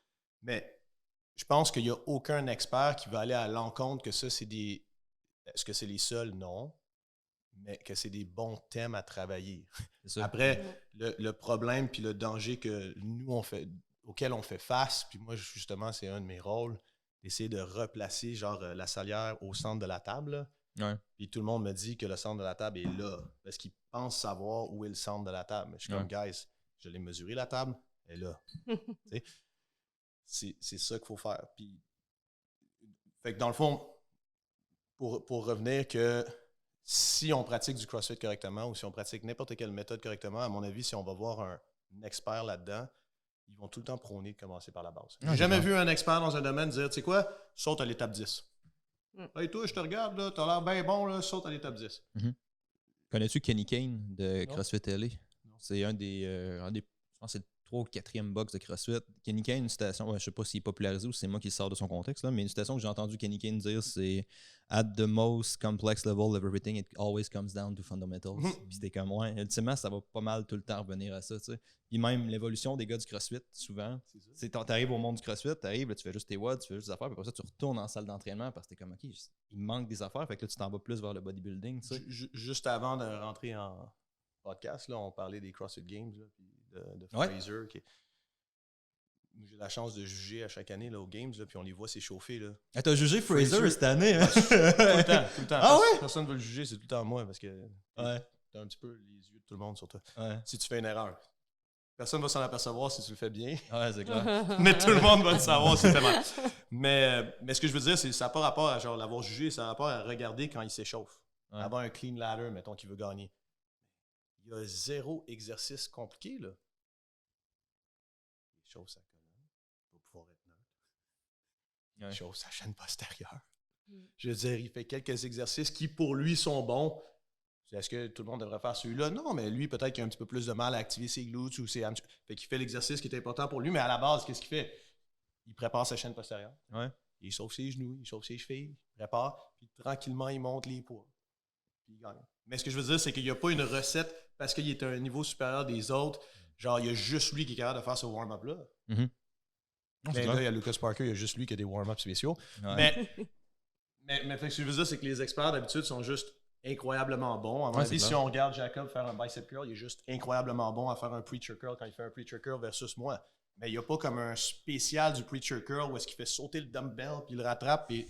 Mais je pense qu'il n'y a aucun expert qui va aller à l'encontre que ça, c'est des... Est-ce que c'est les seuls? Non. mais que c'est des bons thèmes à travailler. C'est ça. Après, le problème puis le danger que nous, auquel on fait face, puis moi, justement, c'est un de mes rôles, d'essayer de replacer genre la salière au centre de la table. Ouais. Puis tout le monde me dit que le centre de la table est là, parce qu'ils pensent savoir où est le centre de la table. Mais je suis comme, guys, je l'ai mesuré la table, elle est là. C'est ça qu'il faut faire. Puis, fait que dans le fond, pour revenir que si on pratique du CrossFit correctement ou si on pratique n'importe quelle méthode correctement, à mon avis, si on va voir un expert là-dedans, ils vont tout le temps prôner de commencer par la base. J'ai jamais vu un expert dans un domaine dire, tu sais quoi, saute à l'étape 10. Hey, toi, je te regarde, là, t'as l'air bien bon, là, saute à l'étape 10. Connais-tu Kenny Kane de Non. CrossFit LA? C'est un des je pense que c'est le 3 ou 4e box de CrossFit. Kenny Kane, une citation, je ne sais pas s'il est popularisé ou si c'est moi qui le sors de son contexte, là, mais une citation que j'ai entendu Kenny Kane dire, c'est « At the most complex level of everything, it always comes down to fundamentals ». Puis c'était comme, ouais, ultimement, ça va pas mal tout le temps revenir à ça, tu sais. Puis même l'évolution des gars du CrossFit, souvent, c'est t'arrives au monde du CrossFit, t'arrives, là, tu fais juste tes watts, tu fais juste des affaires, puis après ça, tu retournes en salle d'entraînement parce que t'es comme, OK, il manque des affaires, fait que là, tu t'en vas plus vers le bodybuilding, tu sais. Juste avant de rentrer en podcast, là, on parlait des CrossFit Games, là, puis de Fraser. J'ai la chance de juger à chaque année là, aux Games, là, puis on les voit s'échauffer. Là. Ah, t'as jugé Fraser cette année, hein? Tout le temps. Ah ouais? Personne ne veut le juger, c'est tout le temps moi, parce que Ouais. t'as un petit peu les yeux de tout le monde sur toi. Ouais. Si tu fais une erreur, personne ne va s'en apercevoir si tu le fais bien. Ouais, c'est clair. Mais tout le monde va le savoir si tu fais mal. Mais ce que je veux dire, c'est que ça n'a pas rapport à genre, l'avoir jugé, ça a rapport à regarder quand il s'échauffe. Ouais. Avoir un clean ladder, mettons, qui veut gagner. Il y a 0 exercice compliqué, là. Il chauffe sa colonne pour pouvoir être neutre. Il chauffe sa chaîne postérieure. Je veux dire, il fait quelques exercices qui, pour lui, sont bons. Est-ce que tout le monde devrait faire celui-là? Non, mais lui, peut-être qu'il a un petit peu plus de mal à activer ses glutes ou ses hamstrings. Fait qu'il fait l'exercice qui est important pour lui, mais à la base, qu'est-ce qu'il fait? Il prépare sa chaîne postérieure. Ouais. Il chauffe ses genoux, il chauffe ses chevilles, il prépare, puis tranquillement, il monte les poids. Puis il gagne. Mais ce que je veux dire, c'est qu'il n'y a pas une recette parce qu'il est à un niveau supérieur des autres. Genre, il y a juste lui qui est capable de faire ce warm-up-là. Mais là, il y a Lucas Parker, il y a juste lui qui a des warm-ups spéciaux. Ouais. Mais ce que je veux dire, c'est que les experts, d'habitude, sont juste incroyablement bon. À mon avis, si on regarde Jacob faire un bicep curl, il est juste incroyablement bon à faire un preacher curl quand il fait un preacher curl versus moi. Mais il n'y a pas comme un spécial du preacher curl où est-ce qu'il fait sauter le dumbbell puis il le rattrape. Et,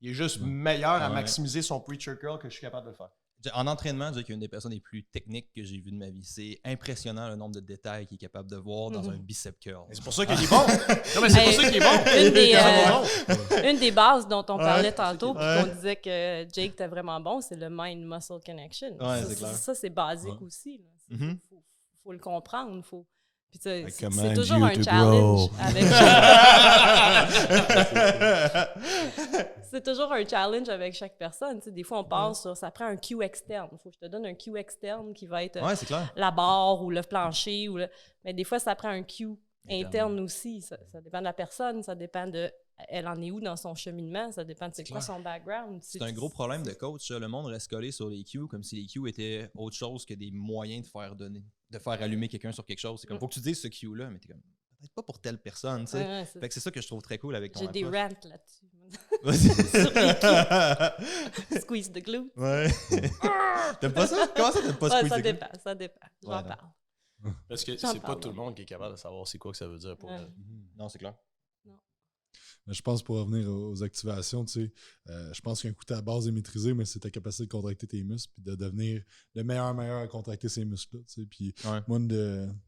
il est juste meilleur à maximiser son preacher curl que je suis capable de le faire. En entraînement, je dirais qu'il est une des personnes les plus techniques que j'ai vues de ma vie. C'est impressionnant le nombre de détails qu'il est capable de voir dans un bicep curl. C'est pour ça qu'il est bon. Non, mais c'est pour ça qu'il est bon. Une des bases dont on parlait tantôt, puis qu'on disait que Jake était vraiment bon, c'est le mind-muscle connection. Ça, c'est basique aussi. Il faut le comprendre. C'est toujours un challenge avec c'est toujours un challenge avec chaque personne. T'sais, des fois, on passe sur ça prend un cue externe. Il faut que je te donne un cue externe qui va être la barre ou le plancher. Mais des fois, ça prend un cue interne aussi. Ça dépend de la personne, ça dépend de elle en est où dans son cheminement, ça dépend de c'est quoi son background. C'est un gros problème de coach. Le monde reste collé sur les cues comme si les cues étaient autre chose que des moyens de faire allumer quelqu'un sur quelque chose. C'est comme, faut que tu dises ce cue-là, mais t'es comme, peut-être pas pour telle personne, tu sais. Fait que c'est ça que je trouve très cool avec ton approche. J'ai des rants là-dessus. Sur les cues. Squeeze the glute. Ouais. T'aimes pas ça? Comment ça, t'aimes pas squeeze the glute? Ça dépend. J'en parle. Parce que c'est pas tout le monde qui est capable de savoir c'est quoi que ça veut dire pour elle. Non, c'est clair. Je pense pour revenir aux activations, tu sais, je pense qu'un coup ta base est maîtrisée, mais c'est ta capacité de contracter tes muscles puis de devenir le meilleur à contracter ces muscles-là. Tu sais. Puis moi, une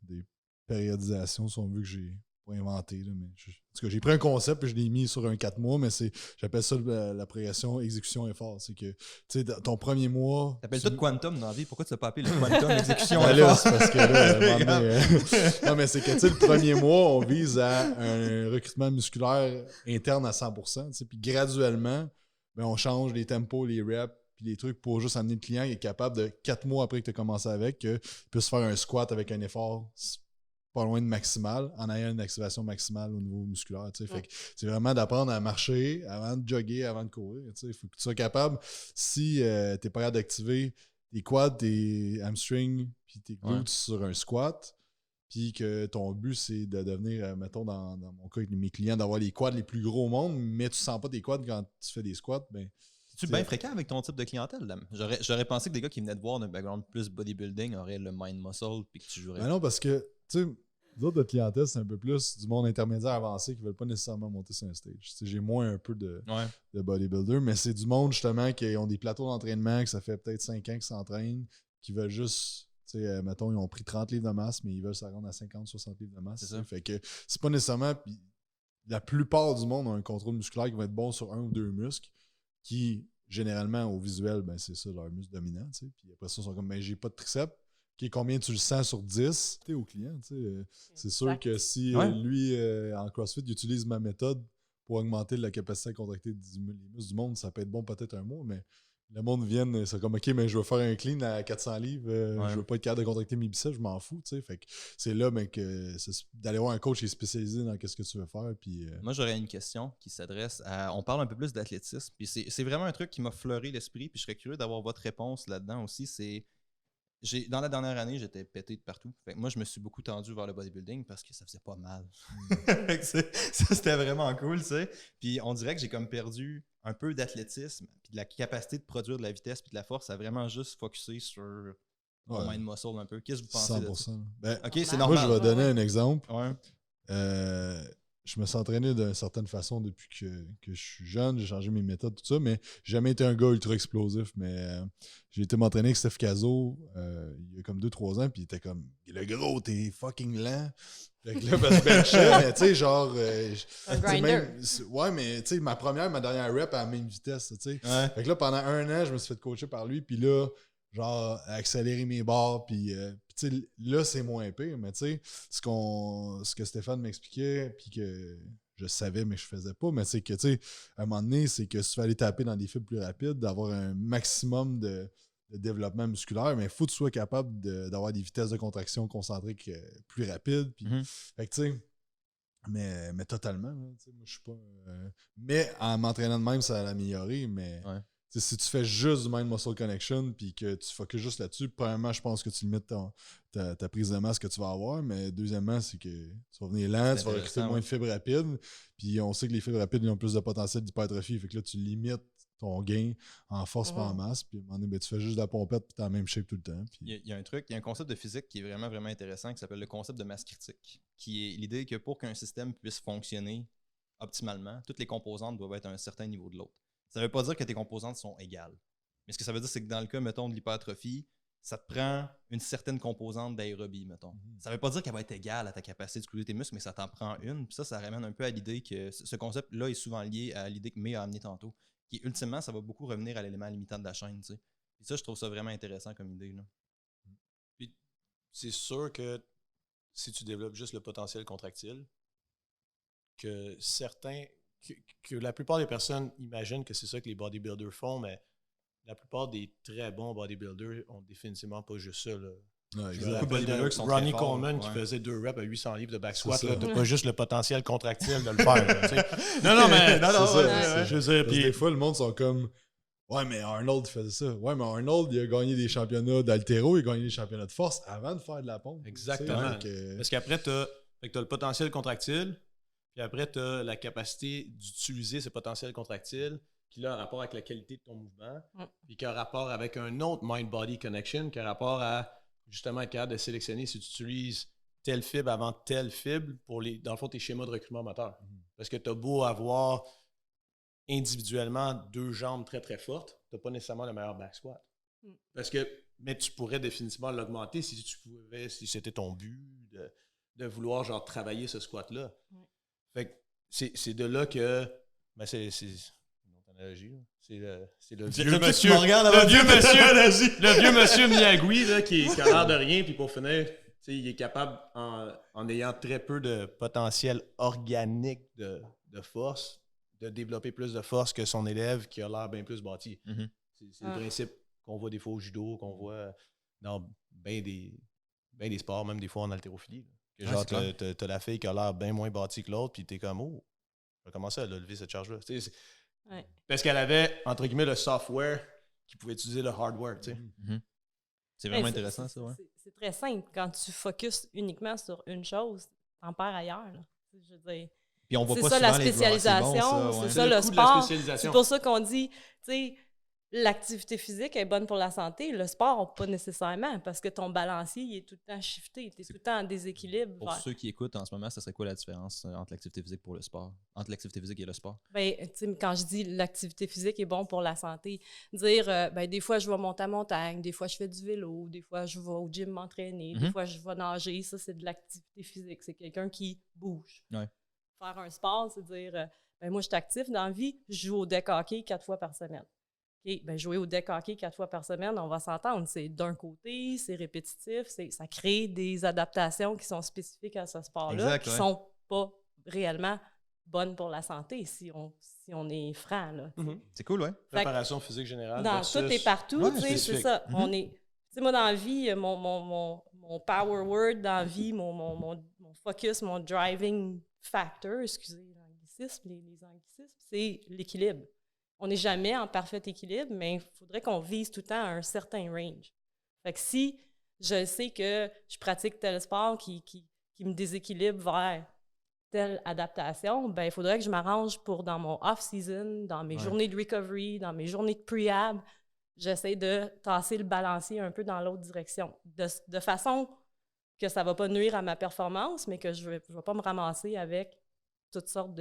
des périodisations, si on veut, que j'ai pas inventé, là, mais en tout cas, j'ai pris un concept et je l'ai mis sur un 4 mois, mais j'appelle ça la progression exécution-effort. C'est que, tu sais, ton premier mois... T'appelles ça de quantum dans la vie, pourquoi tu l'as pas appelé le quantum exécution ben là, c'est parce que là, non, mais c'est que, tu sais, le premier mois, on vise à un recrutement musculaire interne à 100%, puis graduellement, ben, on change les tempos, les reps, puis les trucs pour juste amener le client qui est capable de 4 mois après que tu as commencé avec, qu'il puisse faire un squat avec un effort pas loin de maximal, en ayant une activation maximale au niveau musculaire. Fait que c'est vraiment d'apprendre à marcher avant de jogger, avant de courir. Il faut que tu sois capable, si tu n'es pas capable d'activer tes quads, tes hamstrings, puis tes glutes sur un squat, puis que ton but, c'est de devenir, mettons, dans mon cas avec mes clients, d'avoir les quads les plus gros au monde, mais tu ne sens pas tes quads quand tu fais des squats, ben C'est-tu bien fréquent avec ton type de clientèle? Là? J'aurais pensé que des gars qui venaient te voir d'un background plus bodybuilding auraient le mind muscle puis que tu jouerais. Ben non, parce que, tu sais, les autres, notre clientèle, c'est un peu plus du monde intermédiaire avancé qui ne veulent pas nécessairement monter sur un stage. Tu sais, j'ai moins un peu de bodybuilder, mais c'est du monde, justement, qui ont des plateaux d'entraînement, que ça fait peut-être 5 ans qu'ils s'entraînent, qui veulent juste, tu sais, mettons, ils ont pris 30 livres de masse, mais ils veulent se rendre à 50, 60 livres de masse. C'est ça. Fait que c'est pas nécessairement... Puis la plupart du monde ont un contrôle musculaire qui va être bon sur un ou deux muscles, qui, généralement, au visuel, ben c'est ça, leur muscle dominant, tu sais. Puis après ça, ils sont comme, ben j'ai pas de triceps. Okay, combien tu le sens sur 10 au client. C'est sûr que si lui, en CrossFit, il utilise ma méthode pour augmenter la capacité à contracter les muscles du monde, ça peut être bon peut-être un mois, mais le monde vient, c'est comme, OK, mais je veux faire un clean à 400 livres, je veux pas être capable de contracter mes biceps, je m'en fous. Fait que c'est là que d'aller voir un coach qui est spécialisé dans ce que tu veux faire. Puis, Moi, j'aurais une question qui s'adresse à... On parle un peu plus d'athlétisme, puis c'est vraiment un truc qui m'a fleuré l'esprit, puis je serais curieux d'avoir votre réponse là-dedans aussi, c'est... Dans la dernière année, j'étais pété de partout. Fait que moi, je me suis beaucoup tendu vers le bodybuilding parce que ça faisait pas mal. Ça, c'était vraiment cool, tu sais. Puis on dirait que j'ai comme perdu un peu d'athlétisme, puis de la capacité de produire de la vitesse puis de la force à vraiment juste focusser sur mon mind muscle un peu. Qu'est-ce que vous pensez 100%. de ça? Ben, OK, c'est normal. moi, je vais donner un exemple. Ouais. Je me suis entraîné d'une certaine façon depuis que je suis jeune. J'ai changé mes méthodes, tout ça, mais j'ai jamais été un gars ultra explosif. Mais j'ai été m'entraîner avec Steph Cazo il y a comme 2-3 ans, puis il était comme « Le gros, t'es fucking lent. » Fait que là, parce que mais tu sais, genre... un grinder. Ouais, mais tu sais, ma dernière rep à la même vitesse, tu sais. Ouais. Fait que là, pendant 1 an, je me suis fait coacher par lui, puis là, genre, accélérer mes barres, puis tu sais, là, c'est moins pire, mais tu sais, ce que Stéphane m'expliquait, puis que je savais, mais je faisais pas, mais c'est que, tu sais, à un moment donné, c'est que si tu veux aller taper dans des fibres plus rapides, d'avoir un maximum de développement musculaire, mais il faut que tu sois capable d'avoir des vitesses de contraction concentriques plus rapides, puis, fait que, tu sais, mais totalement, là, moi, je suis pas... mais en m'entraînant de même, ça a amélioré, mais... Ouais. Si tu fais juste du mind-muscle connection puis que tu focuses juste là-dessus, premièrement, je pense que tu limites ta prise de masse que tu vas avoir, mais deuxièmement, c'est que tu vas venir lent, tu vas recruter moins de fibres rapides, puis on sait que les fibres rapides ils ont plus de potentiel d'hypertrophie, fait que là, tu limites ton gain en force pas en masse, puis à un moment donné, ben, tu fais juste de la pompette puis tu as la même shape tout le temps. Puis... Il y a un concept de physique qui est vraiment, vraiment intéressant qui s'appelle le concept de masse critique, qui est l'idée que pour qu'un système puisse fonctionner optimalement, toutes les composantes doivent être à un certain niveau de l'autre. Ça ne veut pas dire que tes composantes sont égales. Mais ce que ça veut dire, c'est que dans le cas, mettons, de l'hypertrophie, ça te prend une certaine composante d'aérobie, mettons. Ça ne veut pas dire qu'elle va être égale à ta capacité d'excluder tes muscles, mais ça t'en prend une. Puis ça ramène un peu à l'idée que ce concept-là est souvent lié à l'idée que May a amené tantôt, qui ultimement, ça va beaucoup revenir à l'élément limitant de la chaîne, tu sais. Et ça, je trouve ça vraiment intéressant comme idée, là. Puis c'est sûr que si tu développes juste le potentiel contractile, que la plupart des personnes imaginent que c'est ça que les bodybuilders font, mais la plupart des très bons bodybuilders ont définitivement pas juste ça. Là. Ouais, beaucoup de bodybuilders qui sont Ronnie très forts, Coleman qui faisait 2 reps à 800 livres de back squat, t'as pas juste le potentiel contractile de le faire. Non, mais je veux dire, puis des fois, le monde sont comme ouais, mais Arnold faisait ça. Ouais, mais Arnold, il a gagné des championnats d'haltéro, il a gagné des championnats de force avant de faire de la pompe. Exactement. Parce qu'après, tu as le potentiel contractile. Puis après, tu as la capacité d'utiliser ce potentiel contractile qui a un rapport avec la qualité de ton mouvement, puis qui a un rapport avec un autre mind-body connection, qui a un rapport à justement être capable de sélectionner si tu utilises telle fibre avant telle fibre pour dans le fond, tes schémas de recrutement moteur. Parce que tu as beau avoir individuellement 2 jambes très très fortes, tu n'as pas nécessairement le meilleur back squat. Mais tu pourrais définitivement l'augmenter si c'était ton but de vouloir genre travailler ce squat-là. Fait que c'est de là que c'est une autre analogie. C'est le vieux monsieur. Le vieux monsieur Miyagi là, qui a l'air de rien, puis pour finir, il est capable, en ayant très peu de potentiel organique de force, de développer plus de force que son élève qui a l'air bien plus bâti. C'est le principe qu'on voit des fois au judo, qu'on voit dans bien des sports, même des fois en haltérophilie. Genre, t'as la fille qui a l'air bien moins bâtie que l'autre, puis t'es comme, oh, je vais commencer à lever cette charge-là. Parce qu'elle avait, entre guillemets, le software qui pouvait utiliser le hardware, tu sais. C'est vraiment intéressant, ça, ouais. C'est très simple. Quand tu focuses uniquement sur une chose, t'en perds ailleurs, là. Je veux dire, puis on voit c'est pas ça souvent la spécialisation, c'est c'est ça le sport. C'est C'est pour ça qu'on dit, tu sais, l'activité physique est bonne pour la santé, le sport, pas nécessairement, parce que ton balancier, il est tout le temps shifté, tu es tout le temps en déséquilibre. Pour ceux qui écoutent en ce moment, ça serait quoi la différence entre l'activité physique pour le sport? Entre l'activité physique et le sport? Ben, tu sais, quand je dis l'activité physique est bon pour la santé, dire, ben, des fois, je vais monter à montagne, des fois, je fais du vélo, des fois, je vais au gym m'entraîner, des fois, je vais nager, ça, c'est de l'activité physique. C'est quelqu'un qui bouge. Ouais. Faire un sport, c'est dire, ben, moi, je suis actif dans la vie, je joue au deck hockey 4 fois par semaine. Okay, ben, jouer au deck hockey 4 fois par semaine, on va s'entendre. C'est d'un côté, c'est répétitif, ça crée des adaptations qui sont spécifiques à ce sport-là, qui sont pas réellement bonnes pour la santé, si on est franc. Là, C'est cool, ouais. Préparation physique générale. Tout est partout, c'est ça. On est... Tu sais, moi, dans la vie, mon power word dans la vie, mon focus, mon driving factor, excusez l'anglicisme, les anglicismes, c'est l'équilibre. On n'est jamais en parfait équilibre, mais il faudrait qu'on vise tout le temps à un certain range. Fait que si je sais que je pratique tel sport qui me déséquilibre vers telle adaptation, ben il faudrait que je m'arrange pour, dans mon off-season, dans mes journées de recovery, dans mes journées de pre-ab, j'essaie de tasser le balancier un peu dans l'autre direction, de façon que ça ne va pas nuire à ma performance, mais que je ne vais pas me ramasser avec toutes sortes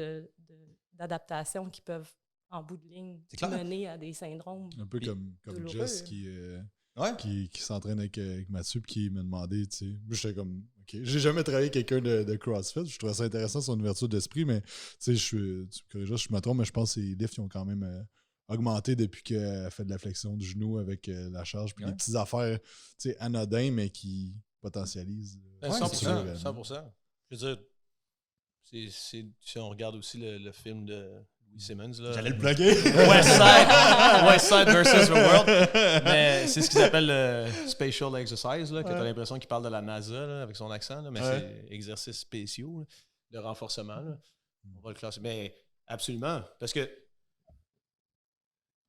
d'adaptations qui peuvent en bout de ligne, mener à des syndromes. Un peu comme douloureux. Jess qui s'entraîne avec Mathieu et qui m'a demandé, tu sais. Moi, j'étais comme, OK. J'ai jamais travaillé avec quelqu'un de CrossFit. Je trouvais ça intéressant, son ouverture d'esprit, mais tu sais, tu me corrigeras si je me trompe, mais je pense que ses lifts ils ont quand même augmenté depuis qu'elle fait de la flexion du genou avec la charge. Puis des petites affaires, tu sais, anodins, mais qui potentialisent. 100%. 100%. Je veux dire, si on regarde aussi le film de Simmons, là. J'allais le plugger. West Side versus the World. Mais c'est ce qu'ils appellent le spatial exercise, là, que tu as l'impression qu'il parle de la NASA là, avec son accent, là, mais c'est exercices spéciaux là, de renforcement. Là. On va le classer. Mais absolument. Parce que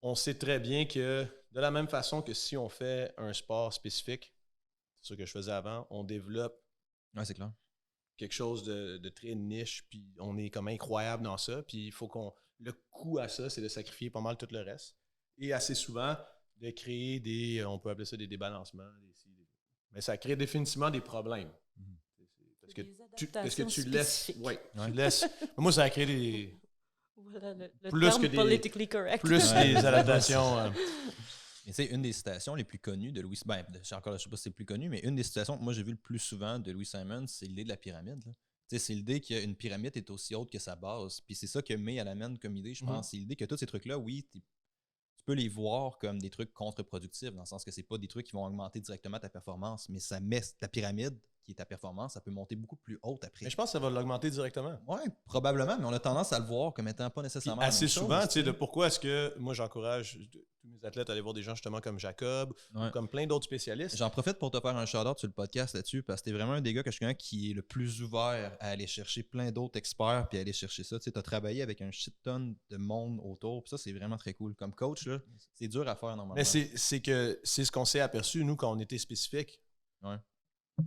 on sait très bien que de la même façon que si on fait un sport spécifique, c'est ce que je faisais avant, on développe c'est clair. quelque chose de très niche, puis on est comme incroyable dans ça, puis il faut qu'on... Le coût à ça, c'est de sacrifier pas mal tout le reste. Et assez souvent, de créer des... On peut appeler ça des débalancements. Mais ça crée définitivement des problèmes. Parce que tu laisses... Tu laisses... Moi, ça a créé des... Voilà, le plus terme que des... politically correct. Plus des adaptations... Mais c'est une des citations les plus connues de Louis... Ben, je sais pas si c'est le plus connu, mais une des citations que moi j'ai vu le plus souvent de Louis Simmons, c'est l'idée de la pyramide. Là. C'est l'idée qu'une pyramide est aussi haute que sa base. Puis c'est ça que May elle amène comme idée, je pense. C'est l'idée que tous ces trucs-là, oui, tu peux les voir comme des trucs contre-productifs, dans le sens que c'est pas des trucs qui vont augmenter directement ta performance, mais ça met ta pyramide, qui est ta performance, ça peut monter beaucoup plus haute après. Mais je pense que ça va l'augmenter directement. Oui, probablement, mais on a tendance à le voir comme étant pas nécessairement puis assez souvent, tu sais, de pourquoi est-ce que moi j'encourage tous mes athlètes à aller voir des gens justement comme Jacob, ou comme plein d'autres spécialistes. J'en profite pour te faire un shout-out sur le podcast là-dessus, parce que t'es vraiment un des gars que je connais qui est le plus ouvert à aller chercher plein d'autres experts puis à aller chercher ça. Tu sais, t'as travaillé avec un shit ton de monde autour, puis ça, c'est vraiment très cool. Comme coach, là, c'est dur à faire normalement. Mais c'est ce qu'on s'est aperçu, nous, quand on était spécifique. Ouais.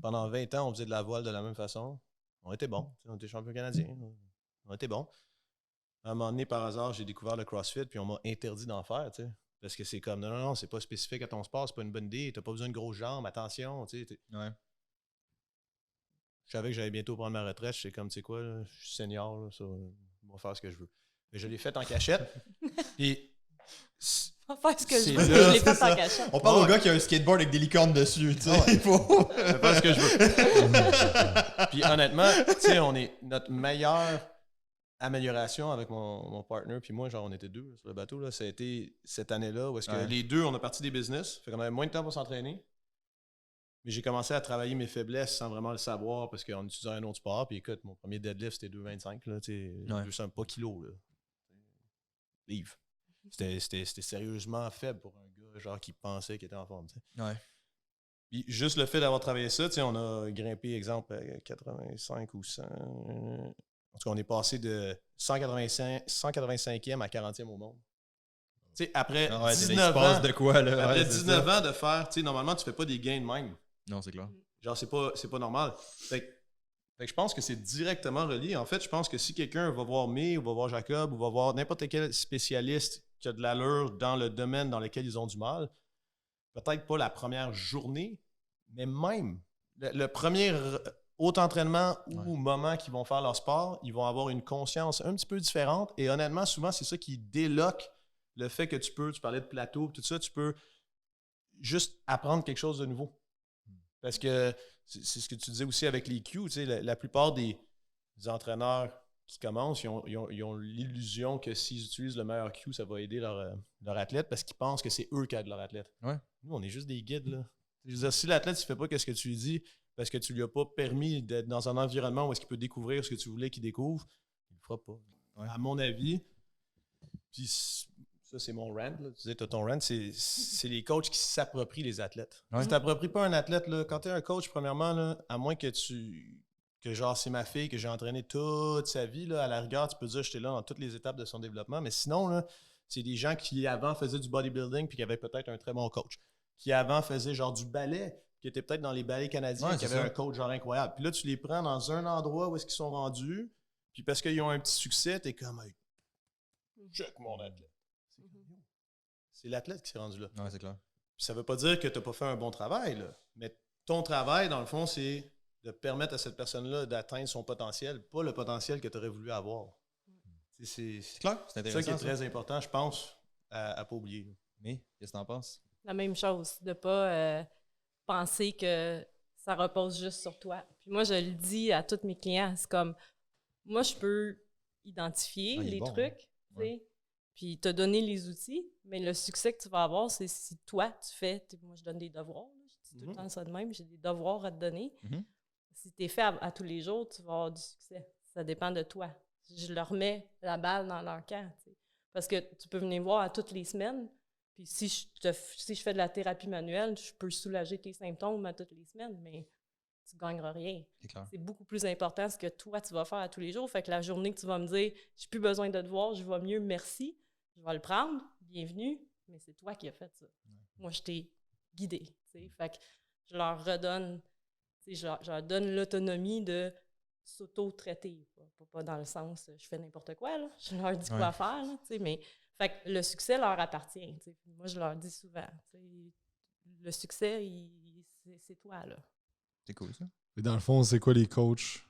Pendant 20 ans, on faisait de la voile de la même façon. On était bons. On était champion canadien. On était bons. À un moment donné, par hasard, j'ai découvert le CrossFit, puis on m'a interdit d'en faire, tu sais. Parce que c'est comme, non, c'est pas spécifique à ton sport, c'est pas une bonne idée, t'as pas besoin de grosses jambes, attention, tu sais. Ouais. Je savais que j'allais bientôt prendre ma retraite, je sais comme, tu sais quoi, là, je suis senior, là, ça, je vais faire ce que je veux. Mais je l'ai fait en cachette, puis... On va faire ce que je veux, je l'ai fait en cachette. On parle au gars qui a un skateboard avec des licornes dessus, tu sais. Il faut... Je vais faire ce que je veux. Puis honnêtement, tu sais, on est notre meilleure amélioration avec mon partner, puis moi, genre, on était deux sur le bateau, là. Ça a été cette année-là où est-ce que les deux, on a parti des business, fait qu'on avait moins de temps pour s'entraîner. Mais j'ai commencé à travailler mes faiblesses sans vraiment le savoir parce qu'on utilisait un autre sport. Puis écoute, mon premier deadlift, c'était 2,25, là, tu sais, 200 pas kilos, là. Livre. C'était sérieusement faible pour un gars genre qui pensait qu'il était en forme. T'sais. Ouais. Puis juste le fait d'avoir travaillé ça, on a grimpé, exemple, à 85 ou 100. En tout cas, on est passé de 185e à 40e au monde. T'sais, après 19 ans, de quoi, là? après 19 ans de faire, normalement, tu fais pas des gains de même. Non, c'est clair. Genre, c'est pas normal. Fait que je pense que c'est directement relié. En fait, je pense que si quelqu'un va voir May ou va voir Jacob ou va voir n'importe quel spécialiste qui a de l'allure dans le domaine dans lequel ils ont du mal, peut-être pas la première journée, mais même le premier haut entraînement ou moment qu'ils vont faire leur sport, ils vont avoir une conscience un petit peu différente. Et honnêtement, souvent, c'est ça qui déloque le fait que tu parlais de plateau, tout ça, tu peux juste apprendre quelque chose de nouveau. Parce que c'est ce que tu disais aussi avec les Q, tu sais, la plupart des entraîneurs qui commencent, ils ont l'illusion que s'ils utilisent le meilleur Q, ça va aider leur athlète parce qu'ils pensent que c'est eux qui aident leur athlète. Ouais. Nous, on est juste des guides, là. Je veux dire, si l'athlète ne fait pas ce que tu lui dis parce que tu lui as pas permis d'être dans un environnement où est-ce qu'il peut découvrir ce que tu voulais qu'il découvre, il le fera pas. Ouais. À mon avis, puis ça, c'est mon rant. Là. Tu disais, tu as ton rant, c'est les coachs qui s'approprient les athlètes. Ouais. Si tu n'appropries pas un athlète, là, quand tu es un coach, premièrement, là, à moins que genre c'est ma fille que j'ai entraînée toute sa vie, là, à la rigueur, tu peux dire j'étais là dans toutes les étapes de son développement, mais sinon, là, c'est des gens qui avant faisaient du bodybuilding puis qui avaient peut-être un très bon coach, qui avant faisaient genre du ballet, qui étaient peut-être dans les ballets canadiens, qui avaient un coach genre incroyable. Puis là, tu les prends dans un endroit où est-ce qu'ils sont rendus, puis parce qu'ils ont un petit succès, t'es comme hey, check mon athlète. C'est l'athlète qui s'est rendu là. Ouais, c'est clair. Puis ça veut pas dire que tu n'as pas fait un bon travail, là, mais ton travail, dans le fond, c'est de permettre à cette personne-là d'atteindre son potentiel, pas le potentiel que tu aurais voulu avoir. C'est clair, c'est intéressant. Ça qui est très important, je pense, à pas oublier. Mais, qu'est-ce que tu en penses? La même chose, de ne pas penser que ça repose juste sur toi. Puis moi, je le dis à tous mes clients, c'est comme, moi, je peux identifier les trucs, tu sais, puis te donner les outils, mais le succès que tu vas avoir, c'est si toi, tu fais, moi, je donne des devoirs, je dis tout le temps ça de même, j'ai des devoirs à te donner. Si tu es fait à tous les jours, tu vas avoir du succès. Ça dépend de toi. Je leur mets la balle dans leur camp. T'sais. Parce que tu peux venir voir à toutes les semaines, puis si je fais de la thérapie manuelle, je peux soulager tes symptômes à toutes les semaines, mais tu ne gagneras rien. C'est beaucoup plus important ce que toi, tu vas faire à tous les jours. Fait que la journée que tu vas me dire « j'ai plus besoin de te voir, je vais mieux, merci », je vais le prendre, bienvenue, mais c'est toi qui as fait ça. Moi, je t'ai guidé. Fait que je leur redonne... Je leur donne l'autonomie de s'auto-traiter. Pas dans le sens je fais n'importe quoi, là. Je leur dis quoi faire, là, mais fait que le succès leur appartient. Moi, je leur dis souvent. Le succès, c'est toi, là. C'est cool, ça. Et dans le fond, c'est quoi les coachs?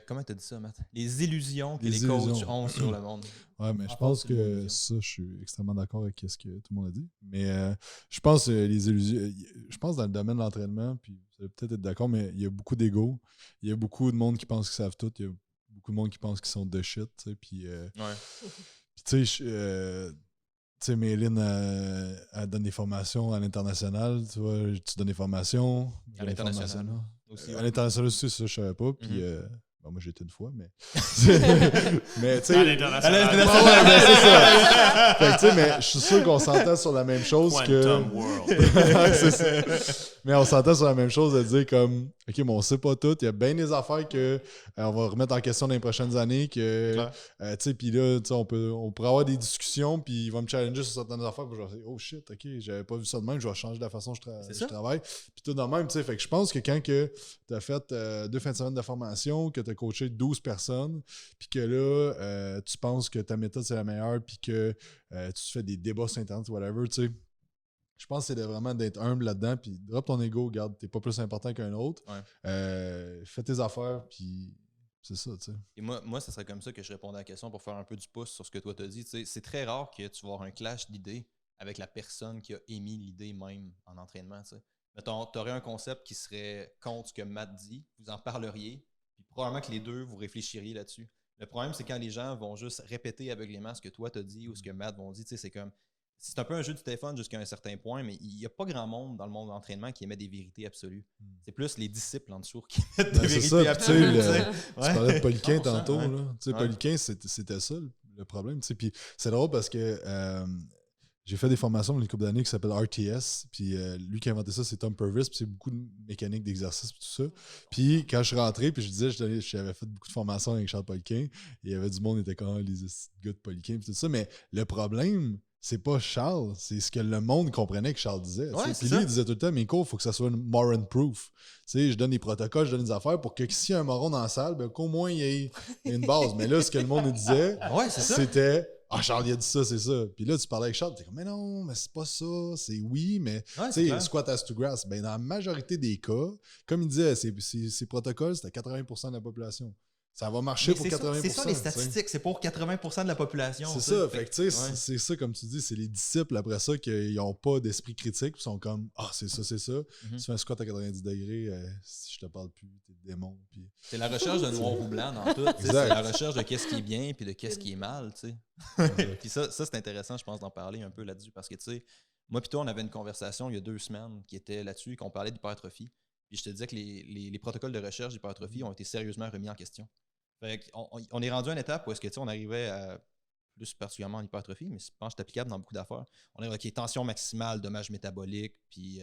Comment tu as dit ça, Matt? Les illusions que les coachs ont sur le monde. Ouais, mais je pense que ça, je suis extrêmement d'accord avec ce que tout le monde a dit. Mais je pense les illusions. Je pense dans le domaine de l'entraînement, puis vous allez peut-être être d'accord, mais il y a beaucoup d'ego. Il y a beaucoup de monde qui pense qu'ils savent tout. Il y a beaucoup de monde qui pense qu'ils sont de shit. Puis, tu sais, Méline, elle donne des formations à l'international. Tu vois, tu donnes des formations. À l'international aussi. À l'international aussi, ça, je savais pas. Puis, moi, j'ai été une fois, mais. Mais, tu sais. À l'international. C'est ça. Fait que, tu sais, mais je suis sûr qu'on s'entend sur la même chose Quantum World. C'est ça. Mais on s'entend sur la même chose de dire comme, OK, mais on sait pas tout. Il y a bien des affaires qu'on va remettre en question dans les prochaines années. Tu sais, puis là, tu sais, on pourrait avoir des discussions, puis il va me challenger sur certaines affaires. Puis je vais dire, oh shit, OK, j'avais pas vu ça de même. Je vais changer la façon dont je travaille. Puis tout de même, tu sais. Fait que je pense que quand tu as fait 2 fins de semaine de formation, que tu as coaché 12 personnes, puis que là, tu penses que ta méthode c'est la meilleure, puis que tu fais des débats sur Internet, whatever, tu sais. Je pense que c'est vraiment d'être humble là-dedans, puis drop ton ego, regarde, t'es pas plus important qu'un autre. Fais tes affaires, puis c'est ça, tu sais. Et moi, ça serait comme ça que je répondais à la question pour faire un peu du pouce sur ce que toi t'as dit. T'sais, c'est très rare que tu vas avoir un clash d'idées avec la personne qui a émis l'idée même en entraînement, tu sais. Mettons, t'aurais un concept qui serait contre ce que Matt dit, vous en parleriez, puis probablement que les deux, vous réfléchiriez là-dessus. Le problème, c'est quand les gens vont juste répéter aveuglément ce que toi t'as dit ou ce que Matt vont dire, tu sais, c'est comme... C'est un peu un jeu du téléphone jusqu'à un certain point, mais il n'y a pas grand monde dans le monde de l'entraînement qui émet des vérités absolues. C'est plus les disciples en dessous qui émettent des vérités absolues. Tu parlais de Poliquin tantôt. Poliquin, c'était ça le problème. Puis c'est drôle parce que j'ai fait des formations dans une couple d'années qui s'appelle RTS. Puis lui qui a inventé ça, c'est Tom Purvis. Puis c'est beaucoup de mécanique d'exercice et tout ça. Puis quand je suis rentré, puis je disais, j'avais fait beaucoup de formations avec Charles Poliquin. Il y avait du monde qui était comme les gars de Poliquin et tout ça. Mais le problème, c'est pas Charles, c'est ce que le monde comprenait que Charles disait. Puis lui, il disait tout le temps, mes cours, il faut que ça soit moron proof. Je donne des protocoles, je donne des affaires pour que s'il y a un moron dans la salle, ben, qu'au moins il y ait une base. Mais là, ce que le monde disait, c'était Ah, Charles, il a dit ça, c'est ça. Puis là, tu parlais avec Charles, t'es comme, mais non, mais c'est pas ça, c'est oui, mais Ouais, tu c'est sais, clair. squat as to grass, ben, dans la majorité des cas, comme il disait, ces protocoles, c'est à 80% de la population. Ça va marcher Mais pour c'est 80%. c'est ça les tu sais. statistiques, c'est pour 80% de la population. C'est tu ça, sais. fait que tu sais, ouais. c'est ça, comme tu dis, c'est les disciples après ça qui n'ont pas d'esprit critique, puis sont comme, ah, c'est ça, c'est ça. Mhm. Tu fais un squat à 90 degrés, si je te parle plus, t'es démon. Puis... C'est la recherche de noir ou blanc dans tout. tu sais. Exact. C'est la recherche de qu'est-ce qui est bien puis de qu'est-ce qui est mal. Tu sais. Puis ça c'est intéressant, je pense, d'en parler un peu là-dessus parce que, tu sais, moi puis toi, on avait une conversation il y a 2 semaines qui était là-dessus, qu'on parlait d'hypertrophie. Puis je te disais que les protocoles de recherche d'hypertrophie ont été sérieusement remis en question. Fait on est rendu à une étape où est-ce que, tu sais, on arrivait à, plus particulièrement en hypertrophie, mais je pense que c'est applicable dans beaucoup d'affaires. On est OK, tension maximale, dommage métabolique, puis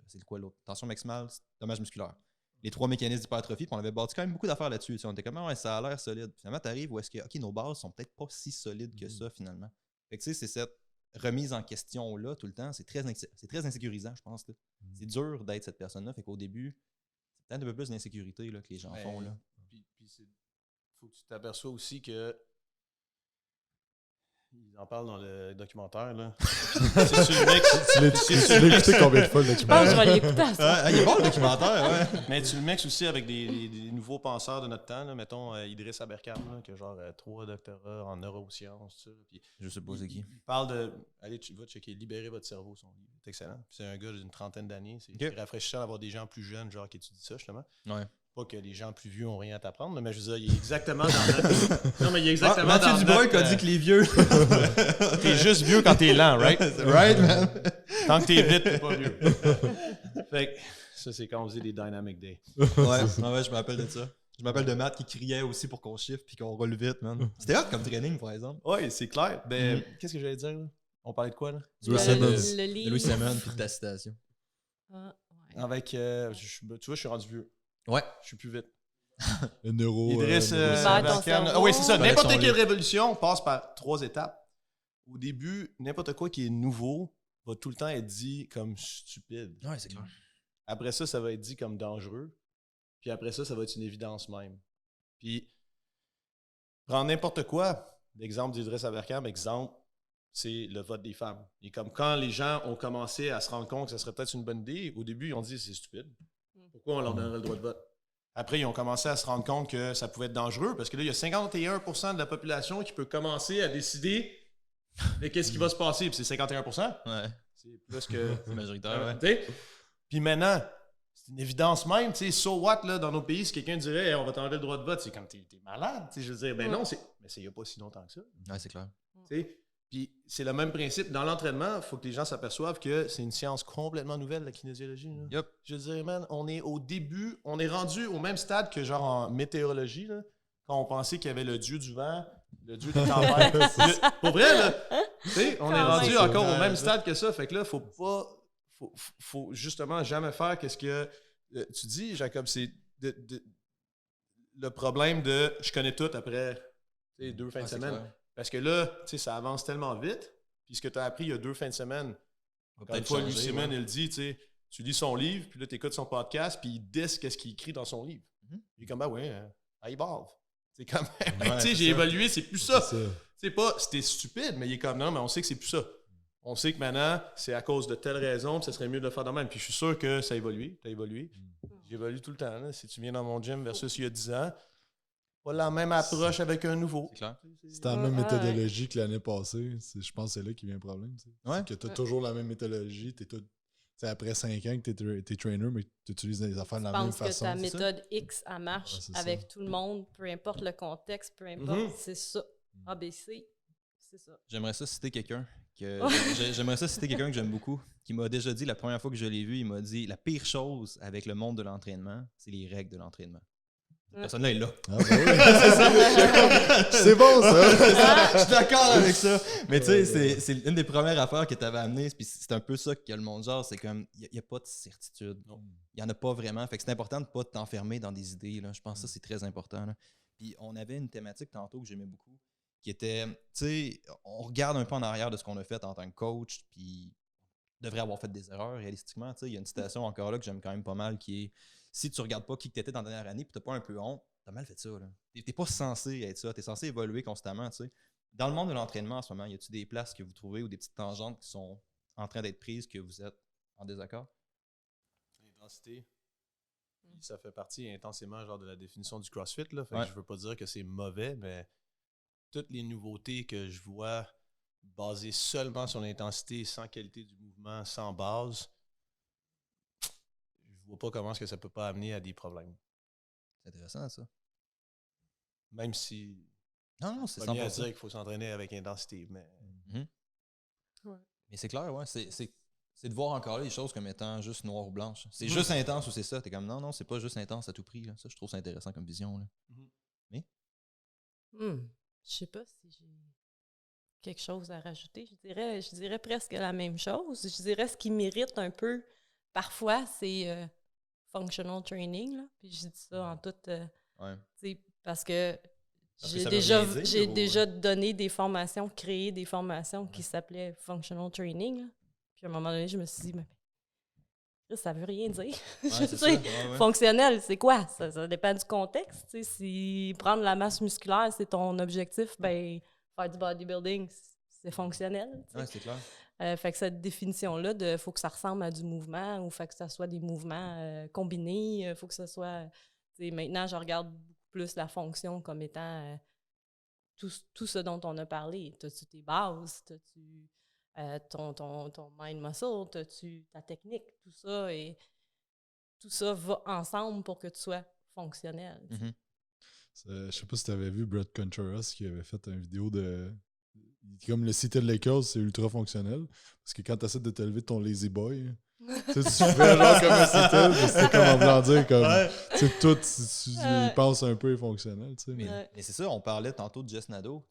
c'est quoi l'autre? Tension maximale, dommage musculaire. Les 3 mécanismes d'hypertrophie, puis on avait bâti quand même beaucoup d'affaires là-dessus. Tu sais, on était comme, ouais, ça a l'air solide. Finalement, tu arrives où est-ce que, OK, nos bases sont peut-être pas si solides que ça, finalement. Fait que, tu sais, c'est cette remise en question-là tout le temps, c'est très insécurisant, je pense. Là. C'est dur d'être cette personne-là. Fait qu'au début, c'est peut-être un peu plus d'insécurité là, que les gens font. Là. Puis faut que tu t'aperçois aussi que ils en parlent dans le documentaire, là. C'est sur le mec. Tu l'as écouté combien de fois, le Je pense que je documentaire? vais l'écouter à ça. Ah, il est bon le documentaire, ouais. Mais tu le mixes aussi avec des nouveaux penseurs de notre temps, là. Mettons Idriss Aberkane, là, qui a genre 3 doctorats en neurosciences, tout ça. Puis Je sais pas c'est qui. il parle de. Allez, tu vas checker Libérer votre cerveau, son livre. C'est excellent. Puis c'est un gars d'une trentaine d'années. C'est rafraîchissant d'avoir des gens plus jeunes, genre, qui étudient ça, justement. Ouais. Pas que les gens plus vieux ont rien à t'apprendre, mais je veux dire, il est exactement dans notre. Non, mais il est exactement Mathieu dans Dubois notre, qui a dit que les vieux. T'es juste vieux quand t'es lent, right? Right, man. Tant que t'es vite, t'es pas vieux. Fait que ça, c'est quand on faisait des Dynamic Day. Ouais, je me rappelle de ça. Je me rappelle de Matt qui criait aussi pour qu'on shift puis qu'on roule vite, man. C'était hot comme training, par exemple. Oui, c'est clair. Ben, qu'est-ce que j'allais dire, là? On parlait de quoi, là? Louis Simmons. Le De livre. Louis Simmons puis de ta citation. Ah, ouais. Avec. tu vois, je suis rendu vieux. Ouais. Je suis plus vite. Le neuro. Idriss Libère ton Aberkane. cerveau. Ah oui, c'est ça. Fallait N'importe son quelle livre. révolution passe par 3 étapes. Au début, n'importe quoi qui est nouveau va tout le temps être dit comme stupide. Ouais, c'est clair. Après ça, ça va être dit comme dangereux. Puis après ça, ça va être une évidence même. Puis, prendre n'importe quoi. L'exemple d'Idriss Aberkane, exemple, c'est le vote des femmes. Et comme quand les gens ont commencé à se rendre compte que ça serait peut-être une bonne idée, au début, ils ont dit c'est stupide. Pourquoi on leur donnerait le droit de vote? Après, ils ont commencé à se rendre compte que ça pouvait être dangereux parce que là, il y a 51% de la population qui peut commencer à décider de qu'est-ce qui va se passer. Puis c'est 51%. Ouais. C'est plus que. C'est majoritaire, ouais. T'sais? Puis maintenant, c'est une évidence même. Tu sais, so what, là, dans nos pays, si quelqu'un dirait hey, on va t'enlever le droit de vote, c'est comme t'es malade. Tu sais, je veux dire, ben non, mais c'est il n'y a pas si longtemps que ça. Ouais, c'est clair. Tu sais? Puis c'est le même principe. Dans l'entraînement, il faut que les gens s'aperçoivent que c'est une science complètement nouvelle, la kinésiologie. Là. Yup. Je veux dire, man, on est au début, on est rendu au même stade que genre en météorologie, là, quand on pensait qu'il y avait le dieu du vent, le dieu des tempêtes. Pour vrai, là, tu sais, on est Quand rendu même. encore au même stade que ça. Fait que là, faut justement jamais faire qu'est-ce que tu dis, Jacob, c'est le problème de je connais tout après 2 fins de c'est semaine. clair. Parce que là, tu sais, ça avance tellement vite. Puis ce que tu as appris il y a 2 fins de semaine, quand une fois, Louis Simmons, il dit, tu sais, tu lis son livre, puis là, tu écoutes son podcast, puis il dit qu'est-ce qu'il écrit dans son livre. Il est comme, ben ouais, I bave. C'est comme, tu sais, j'ai évolué, c'est plus ça. C'est pas, c'était stupide, mais il est comme, non, mais on sait que c'est plus ça. On sait que maintenant, c'est à cause de telle raison, puis ça serait mieux de le faire de même. Puis je suis sûr que ça a évolué. Ça a évolué. J'évolue tout le temps. Là. Si tu viens dans mon gym versus il y a 10 ans, pas la même approche avec un nouveau. C'est clair. C'est la même méthodologie que l'année passée. Je pense que c'est là qu'il vient le problème. Ouais. C'est que tu as toujours la même méthodologie. Après 5 ans que tu es trainer, mais tu utilises les affaires de la même Je pense que façon. ta méthode X, elle marche Ouais, c'est avec ça. tout le monde, peu importe le contexte, peu importe, c'est ça. ABC, c'est ça. J'aimerais ça citer quelqu'un que j'aime beaucoup, qui m'a déjà dit la première fois que je l'ai vu, il m'a dit la pire chose avec le monde de l'entraînement, c'est les règles de l'entraînement. Cette personne-là est là. Ah, ben oui. C'est bon, ça! Je suis d'accord avec ça. Mais tu sais, c'est une des premières affaires que tu avais amenées. Puis c'est un peu ça que le monde genre, c'est comme, il n'y a pas de certitude. Il n'y en a pas vraiment. Fait que c'est important de ne pas t'enfermer dans des idées. Là. Je pense que ça, c'est très important. Là. Puis on avait une thématique tantôt que j'aimais beaucoup, qui était, tu sais, on regarde un peu en arrière de ce qu'on a fait en tant que coach, puis on devrait avoir fait des erreurs réalistiquement. Tu sais, il y a une citation encore là que j'aime quand même pas mal qui est si tu regardes pas qui que tu étais dans la dernière année puis tu n'as pas un peu honte, tu as mal fait ça. Tu n'es pas censé être ça. Tu es censé évoluer constamment. Tu sais. Dans le monde de l'entraînement en ce moment, y a-t-il des places que vous trouvez ou des petites tangentes qui sont en train d'être prises que vous êtes en désaccord? L'intensité. Puis ça fait partie intensément genre de la définition du CrossFit. Là. Fait que je veux pas dire que c'est mauvais, mais toutes les nouveautés que je vois basées seulement sur l'intensité, sans qualité du mouvement, sans base, je vois pas comment est-ce que ça peut pas amener à des problèmes. C'est intéressant, ça. Même si Non, c'est pas bien à 100%. dire qu'il faut s'entraîner avec intensité, mais Mais c'est clair, ouais. C'est de voir encore là les choses comme étant juste noir ou blanche. C'est juste intense ou c'est ça. T'es comme non, c'est pas juste intense à tout prix. Là. Ça, je trouve ça intéressant comme vision. Là. Je sais pas si j'ai quelque chose à rajouter. Je dirais presque la même chose. Je dirais ce qui m'irrite un peu parfois, c'est functional training. Là. Puis je dis ça en toute... parce que j'ai déjà donné des formations, créé des formations qui s'appelaient functional training. Là. Puis à un moment donné, je me suis dit, mais ça veut rien dire. Fonctionnel, c'est quoi? Ça dépend du contexte. T'sais, si prendre la masse musculaire, c'est ton objectif, ben faire du bodybuilding, c'est fonctionnel. Ouais, c'est clair. Fait que cette définition-là de faut que ça ressemble à du mouvement ou faut que ça soit des mouvements combinés, faut que ça soit... Maintenant, je regarde beaucoup plus la fonction comme étant tout ce dont on a parlé. T'as-tu tes bases? T'as-tu ton mind muscle? T'as-tu ta technique? Tout ça va ensemble pour que tu sois fonctionnel. Je sais pas si tu avais vu Brett Contreras qui avait fait une vidéo de... Comme le Seated Lakers, c'est ultra fonctionnel. Parce que quand tu essaies de te lever de ton lazy boy, tu fais genre comme un seated, mais c'est comme en voulant dire comme tout, tu penses un peu est fonctionnel. Mais c'est ça, on parlait tantôt de Jess Nadeau,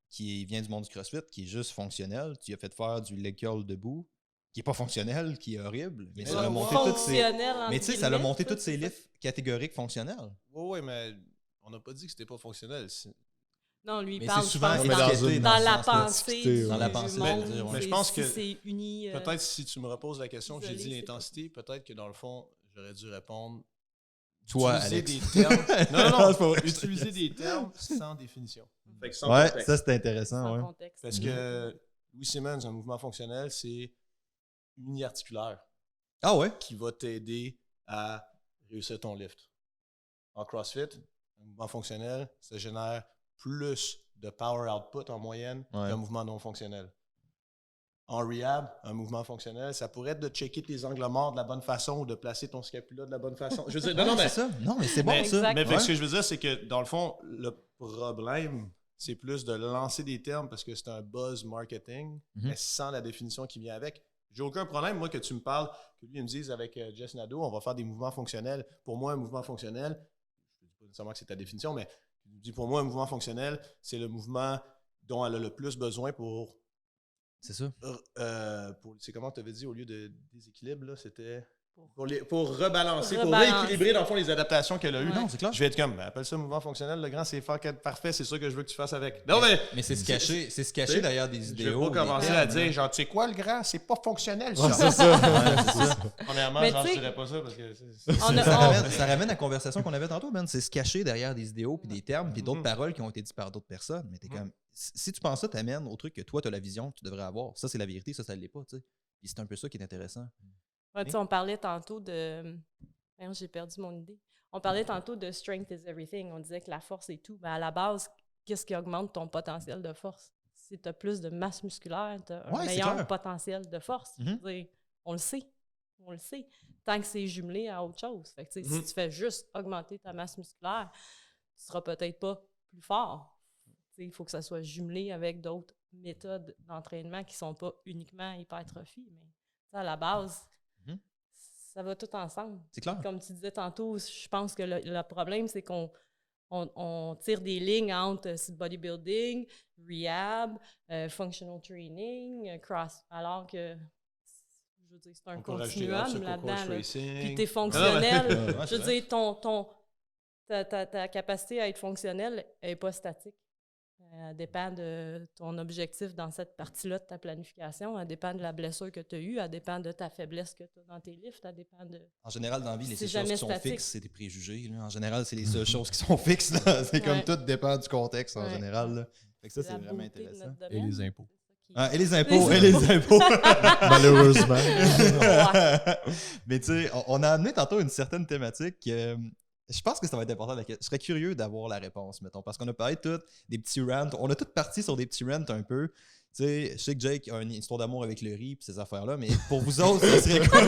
qui vient du monde du CrossFit, qui est juste fonctionnel. Tu lui as fait faire du leg curl debout, qui est pas fonctionnel, qui est horrible. Mais ça a monté toutes ses... Mais tu sais, ça a monté toutes ses lifts catégoriques fonctionnels. Oui, mais on n'a pas dit que c'était pas fonctionnel. Non, lui, il mais parle c'est souvent dans la pensée dans la pensée, monde. Mais je pense que c'est uni. Peut-être si tu me reposes la question, j'ai dit isolé, l'intensité, peut-être que dans le fond, j'aurais dû répondre. Toi, Utiliser Alex. des termes. Non, C'est pas vrai. utiliser des termes sans définition. Fait que sans Ouais, contexte. ça c'est intéressant. Sans Ouais. contexte. Parce que Louis Simmons, un mouvement fonctionnel, c'est uniarticulaire Ah ouais? qui va t'aider à réussir ton lift. En CrossFit, un mouvement fonctionnel, ça génère plus de power output en moyenne qu'un mouvement non fonctionnel. En rehab, un mouvement fonctionnel, ça pourrait être de checker tes angles morts de la bonne façon ou de placer ton scapula de la bonne façon. Je veux dire, non, mais c'est ça. Non, mais c'est bon, mais, ça. Mais ce que je veux dire, c'est que dans le fond, le problème, c'est plus de lancer des termes parce que c'est un buzz marketing, mais sans la définition qui vient avec. J'ai aucun problème, moi, que tu me parles, que lui, il me dise avec Jess Nadeau, on va faire des mouvements fonctionnels. Pour moi, un mouvement fonctionnel, je ne dis pas nécessairement que c'est ta définition, mais je dis pour moi, un mouvement fonctionnel, c'est le mouvement dont elle a le plus besoin pour... C'est ça. C'est comment tu avais dit, au lieu de déséquilibre, là, c'était... Pour rebalancer, pour Rebalancer. rééquilibrer, dans le fond, les adaptations qu'elle a eues. Ouais. Non, c'est clair. Je vais être comme, appelle ça mouvement fonctionnel, le grand, c'est faire parfait, c'est ça que je veux que tu fasses avec. Non, mais c'est se cacher derrière des je idéaux. vais pas commencer des à termes, dire, là. genre, tu sais quoi, le grand, c'est pas fonctionnel, ça. Ouais, c'est ça. Ouais, c'est ça. Premièrement, Mais genre, tu je sais- dirais pas ça parce que... Ça ramène à la conversation qu'on avait tantôt, Ben. C'est se cacher derrière des idéaux, puis des termes, puis d'autres paroles qui ont été dites par d'autres personnes. Mais t'es comme, si tu penses ça, t'amènes au truc que toi, tu as la vision que tu devrais avoir. Ça, c'est la vérité, ça l'est pas, tu sais. Puis c'est un peu ça qui est intéressant. Ouais, tu sais, on parlait tantôt de... Merde, j'ai perdu mon idée. On parlait tantôt de strength is everything. On disait que la force est tout. Ben, à la base, qu'est-ce qui augmente ton potentiel de force? Si tu as plus de masse musculaire, tu as un Ouais, c'est meilleur clair. potentiel de force. Je veux dire, on le sait. On le sait. Tant que c'est jumelé à autre chose. Fait que, tu sais, si tu fais juste augmenter ta masse musculaire, tu seras peut-être pas plus fort. Tu sais, il faut que ça soit jumelé avec d'autres méthodes d'entraînement qui sont pas uniquement hypertrophie. Mais tu sais, à la base, ça va tout ensemble. C'est clair. Comme tu disais tantôt, je pense que le problème, c'est qu'on on tire des lignes entre bodybuilding, rehab, functional training, cross, alors que, je veux dire, c'est un continuum là-dedans. Là. Puis t'es fonctionnel. Ouais, Je veux dire, ta capacité à être fonctionnel n'est pas statique. Elle dépend de ton objectif dans cette partie-là de ta planification. Elle dépend de la blessure que tu as eue. Elle dépend de ta faiblesse que tu as dans tes lifts. Elle dépend de... En général, dans la vie, les C'est seules choses qui sont statique. fixes, c'est tes préjugés. Là. En général, c'est les seules choses qui sont fixes. Là. C'est comme Ouais. tout dépend du contexte en Ouais. général. Là. Fait que ça, C'est c'est la vraiment beauté de intéressant. notre Et domaine. les impôts. C'est ça qui- Ah, et les impôts, et les impôts. Malheureusement. Mais tu sais, on a amené tantôt une certaine thématique. Je pense que ça va être important. Je serais curieux d'avoir la réponse, mettons, parce qu'on a parlé tous des petits rants. On a tous parti sur des petits rants un peu. Tu sais, je sais que Jake a une histoire d'amour avec le riz et ces affaires-là, mais pour vous autres, ça serait quoi?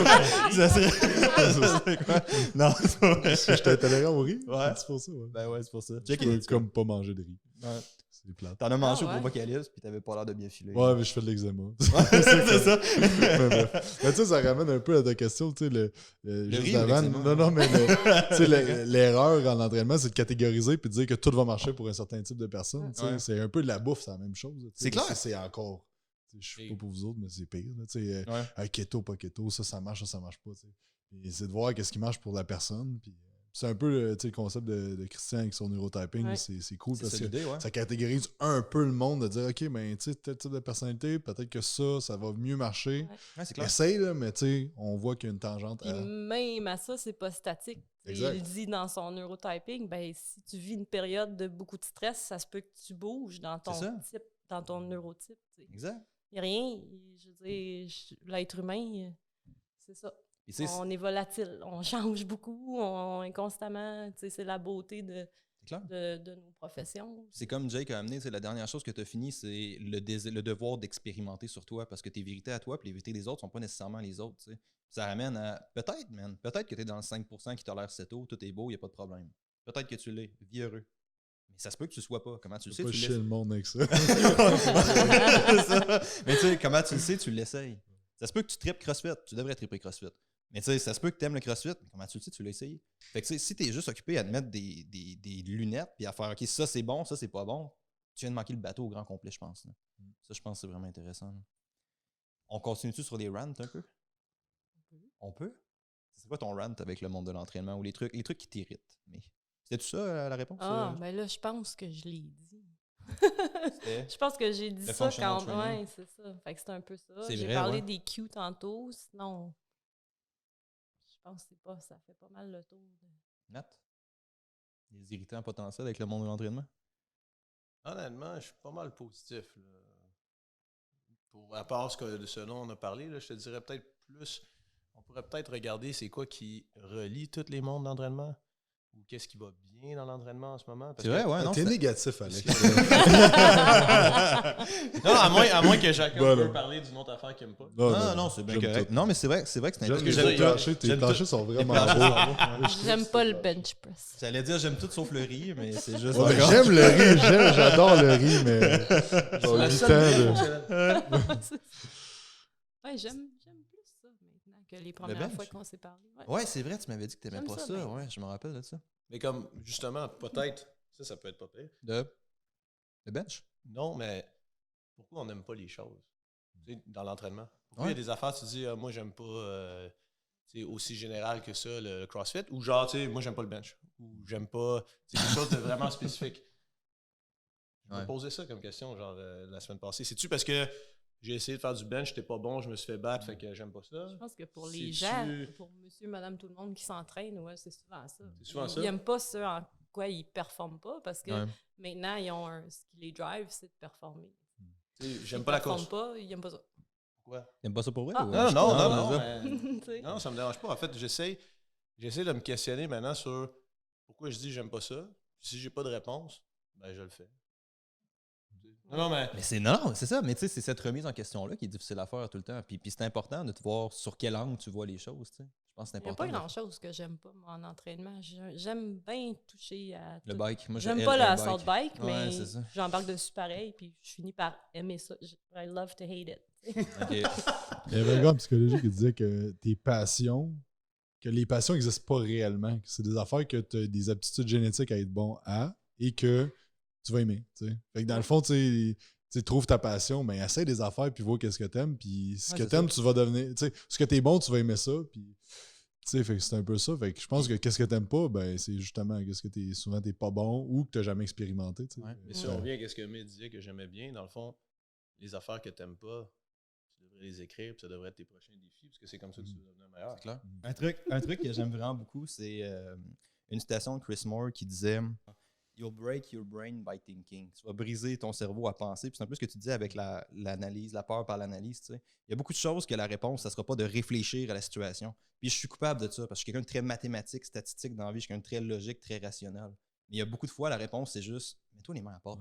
ça serait quoi? Non, c'est pas vrai. Est-ce que je suis intolérant au riz? Ouais. C'est pour ça, ouais. Ben ouais, c'est pour ça. Je Jake, peux comme pas manger de riz. Ouais. C'est plate. T'en as mangé Ah, au ouais. gros vocaliste puis t'avais pas l'air de bien filer. Ouais, mais je fais de l'eczéma. c'est ça. Mais bref. Mais tu sais, ça ramène un peu à ta question, tu sais, juste riz ou avant. l'eczéma? Non, mais tu sais, l'erreur en entraînement, c'est de catégoriser puis de dire que tout va marcher pour un certain type de personne. Tu sais, Ouais. c'est un peu de la bouffe, c'est la même chose. tu sais. C'est clair. C'est encore. Je suis pas pour vous autres, mais c'est pire. Là, tu sais, Ouais. keto, pas keto, ça marche pas. Tu sais. Et c'est de voir qu'est-ce qui marche pour la personne. Puis, c'est un peu tu sais, le concept de Christian avec son neurotyping. Ouais. C'est cool C'est parce ça que l'idée, ouais. ça catégorise un peu le monde de dire OK, ben tu sais, tel type de personnalité, peut-être que ça va mieux marcher. Ouais, c'est clair. Essaye, là, mais tu sais, on voit qu'il y a une tangente Puis à. même à ça, c'est pas statique. Exact. Il dit dans son neurotyping, ben, si tu vis une période de beaucoup de stress, ça se peut que tu bouges dans ton C'est ça. type, dans ton neurotype. Tu sais. Exact. Il n'y a rien. Je veux dire, l'être humain, c'est ça. Puis c'est On est volatile. On change beaucoup. On est constamment. Tu sais, c'est la beauté clair. de nos professions. C'est comme Jake a amené, c'est la dernière chose que tu as fini, c'est le devoir d'expérimenter sur toi parce que tes vérités à toi et les vérités des autres sont pas nécessairement les autres. Tu sais. Ça ramène à peut-être, man, peut-être que tu es dans le 5% qui tolère cette eau, tout est beau, il n'y a pas de problème. Peut-être que tu l'es, vis heureux. Mais ça se peut que tu sois pas. Comment tu le sais? Pas Tu chier l'essayes. le monde avec ça. C'est ça. Mais tu sais, comment tu le sais? Tu l'essayes. Ça se peut que tu tripes CrossFit. Tu devrais tripper CrossFit. Mais tu sais, ça se peut que tu aimes le CrossFit. Comment tu le sais? Tu l'as essayé. Fait que tu sais, si tu es juste occupé à te mettre des lunettes puis à faire OK, ça c'est bon, ça c'est pas bon, tu viens de manquer le bateau au grand complet, je pense. Là. Ça, je pense que c'est vraiment intéressant. Là. On continue-tu sur les rants un peu? On peut? C'est quoi ton rant avec le monde de l'entraînement ou les trucs qui t'irritent? Mais c'était-tu ça la réponse? Ah, ben là, je pense que je l'ai dit. C'était- Je pense que j'ai dit Le ça functional quand. training. Ouais, c'est ça. Fait que c'est un peu ça. C'est J'ai vrai, parlé ouais. des cues tantôt. Sinon, je pense que c'est pas. Ça fait pas mal le tour. Nat? Des irritants potentiels avec le monde de l'entraînement? Honnêtement, je suis pas mal positif. Là. À part ce dont on a parlé, là, je te dirais peut-être plus. On pourrait peut-être regarder c'est quoi qui relie tous les mondes d'entraînement ou qu'est-ce qui va bien dans l'entraînement en ce moment. Parce C'est vrai, que- ouais, non? T'es c'est- négatif, Alex. Non, à moins que chacun Voilà. peut parler d'une autre affaire qu'il n'aime pas. Non, c'est bien J'aime correct. tout. Non, mais c'est vrai que c'est J'aime intéressant. les j'aime- planchers. Tes j'aime planchers tout. sont Les vraiment planchers beaux. sont beaux. J'aime pas le bench press. J'allais dire j'aime tout sauf le riz, mais c'est juste. Ouais, encore- j'aime le riz, j'adore le riz, mais C'est genre la 8 seule ans vie de. fonctionnelle. Ouais, j'aime plus ça maintenant que les premières bench? fois qu'on s'est parlé. Ouais. Ouais, c'est vrai, tu m'avais dit que t'aimais J'aime pas ça, ça. ben. Ouais, je me rappelle de ça. Mais comme, justement, peut-être, ça peut être pas pire. Le bench? Non, mais pourquoi on n'aime pas les choses tu sais, dans l'entraînement? Pourquoi Ouais. il y a des affaires, tu dis, moi, j'aime pas tu sais, aussi général que ça le CrossFit, ou genre, tu sais, moi, j'aime pas le bench, ou j'aime pas tu sais, quelque chose de vraiment spécifique. Je me Ouais. posais ça comme question, genre, la semaine passée. C'est-tu parce que j'ai essayé de faire du bench, j'étais pas bon, je me suis fait battre, fait que j'aime pas ça? Je pense que pour C'est les gens, tu- pour monsieur, madame, tout le monde qui s'entraîne, ouais, c'est souvent ça. C'est souvent ça? Ils n'aiment pas ce en quoi ils performent pas parce que Ouais. maintenant, ils ont ce qui les drive, c'est de performer. Tu sais, S'ils j'aime pas la performent course. pas, ils n'aiment pas ça. Pourquoi? T'aimes pas ça pour vrai? Ah. ou- Non, non, c'est non, ça. mais- Tu sais. Non, ça me dérange pas. En fait, j'essaie de me questionner maintenant sur pourquoi je dis j'aime pas ça. Si j'ai pas de réponse, ben je le fais. Non, mais Mais c'est ça. Mais tu sais, c'est cette remise en question-là qui est difficile à faire tout le temps. Puis c'est important de te voir sur quel angle tu vois les choses. Tu sais. Je pense que c'est Il n'y a important. pas de- grand-chose que j'aime pas, moi, en entraînement. J'aime bien toucher à Le tout. bike. Moi, J'aime elle, pas elle, la bike. assault bike, Ouais, mais c'est ça. j'embarque dessus pareil, puis je finis par aimer ça. I love to hate it. Ok. Il y avait un gars en psychologie qui disait que tes passions, que les passions n'existent pas réellement, que c'est des affaires que tu as des aptitudes génétiques à être bon à et que tu vas aimer. Tu sais. Fait que dans le fond, tu trouves ta passion, mais essaie des affaires puis vois qu'est-ce que t'aimes. Puis ce Ouais, que c'est t'aimes, ça. tu vas devenir. Tu sais, ce que t'es bon, tu vas aimer ça. Puis, tu sais, fait que c'est un peu ça. Fait que je pense que qu'est-ce que t'aimes pas, ben c'est justement qu'est-ce que souvent t'es pas bon ou que t'as jamais expérimenté. Tu sais. Ouais. si on revient à ce que Mé disait que j'aimais bien, dans le fond, les affaires que t'aimes pas, tu devrais les écrire, puis ça devrait être tes prochains défis, parce que c'est comme ça que tu vas devenir meilleur. C'est clair. Un truc que j'aime vraiment beaucoup, c'est une citation de Chris Moore qui disait You'll break your brain by thinking. Tu vas briser ton cerveau à penser. Puis c'est un peu ce que tu dis avec l'analyse, la peur par l'analyse. Tu sais. Il y a beaucoup de choses que la réponse, ça ne sera pas de réfléchir à la situation. Puis je suis coupable de ça parce que je suis quelqu'un de très mathématique, statistique dans la vie. Je suis quelqu'un de très logique, très rationnel. Mais il y a beaucoup de fois, la réponse, c'est juste mets-toi les mains à part.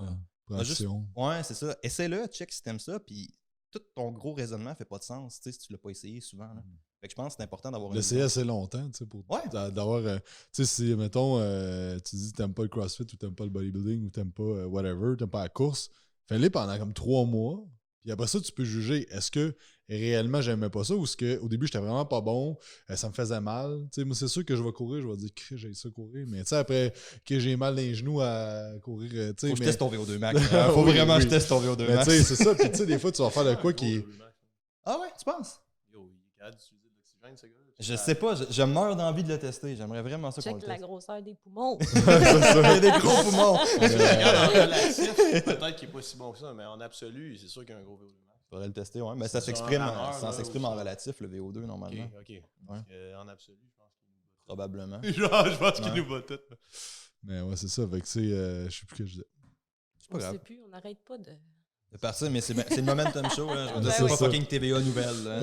Ouais, c'est ça. Essaie-le, check si t'aimes ça. Puis tout ton gros raisonnement fait pas de sens si tu l'as pas essayé souvent. Là. Fait que je pense que c'est important d'avoir l'essayer assez longtemps, tu sais, pour d'avoir... tu sais, si, mettons, tu dis que t'aimes pas le CrossFit ou t'aimes pas le bodybuilding ou t'aimes pas whatever, t'aimes pas la course, fais-le pendant comme 3 mois. Puis après ça, tu peux juger, est-ce que réellement j'aimais pas ça ou est-ce qu'au début, j'étais vraiment pas bon, ça me faisait mal. Tu sais, moi, c'est sûr que je vais courir, je vais dire que j'ai ça courir. Mais tu sais, après que j'ai mal dans les genoux à courir, tu sais... Faut que je teste ton VO2 max. Faut vraiment que je teste ton VO2 max. Tu sais, c'est ça. Puis tu sais, des fois, tu vas faire de quoi qui... Ah ouais, tu penses? Yo, il est capable d'utiliser de l'oxygène, ce gars-là. Je sais pas, je meurs d'envie de le tester. J'aimerais vraiment ça qu'on le Check teste. la grosseur des poumons. Il y a des gros poumons. En relatif, peut-être qu'il n'est pas si bon que ça, mais en absolu, c'est sûr qu'il y a un gros VO2 max. Faudrait le tester, ouais. Mais ça s'exprime en relatif, le VO2, normalement. OK. Ouais. En absolu, je pense qu'il nous bat. Probablement. Je pense qu'il nous bat tout. Mais ouais, c'est ça. Fait que tu sais, je sais plus ce que je disais. On ne sait plus, on n'arrête pas de... De partir, mais c'est le Momentum Show, là. Je veux dire, Ben c'est oui. pas fucking TVA Nouvelle, là.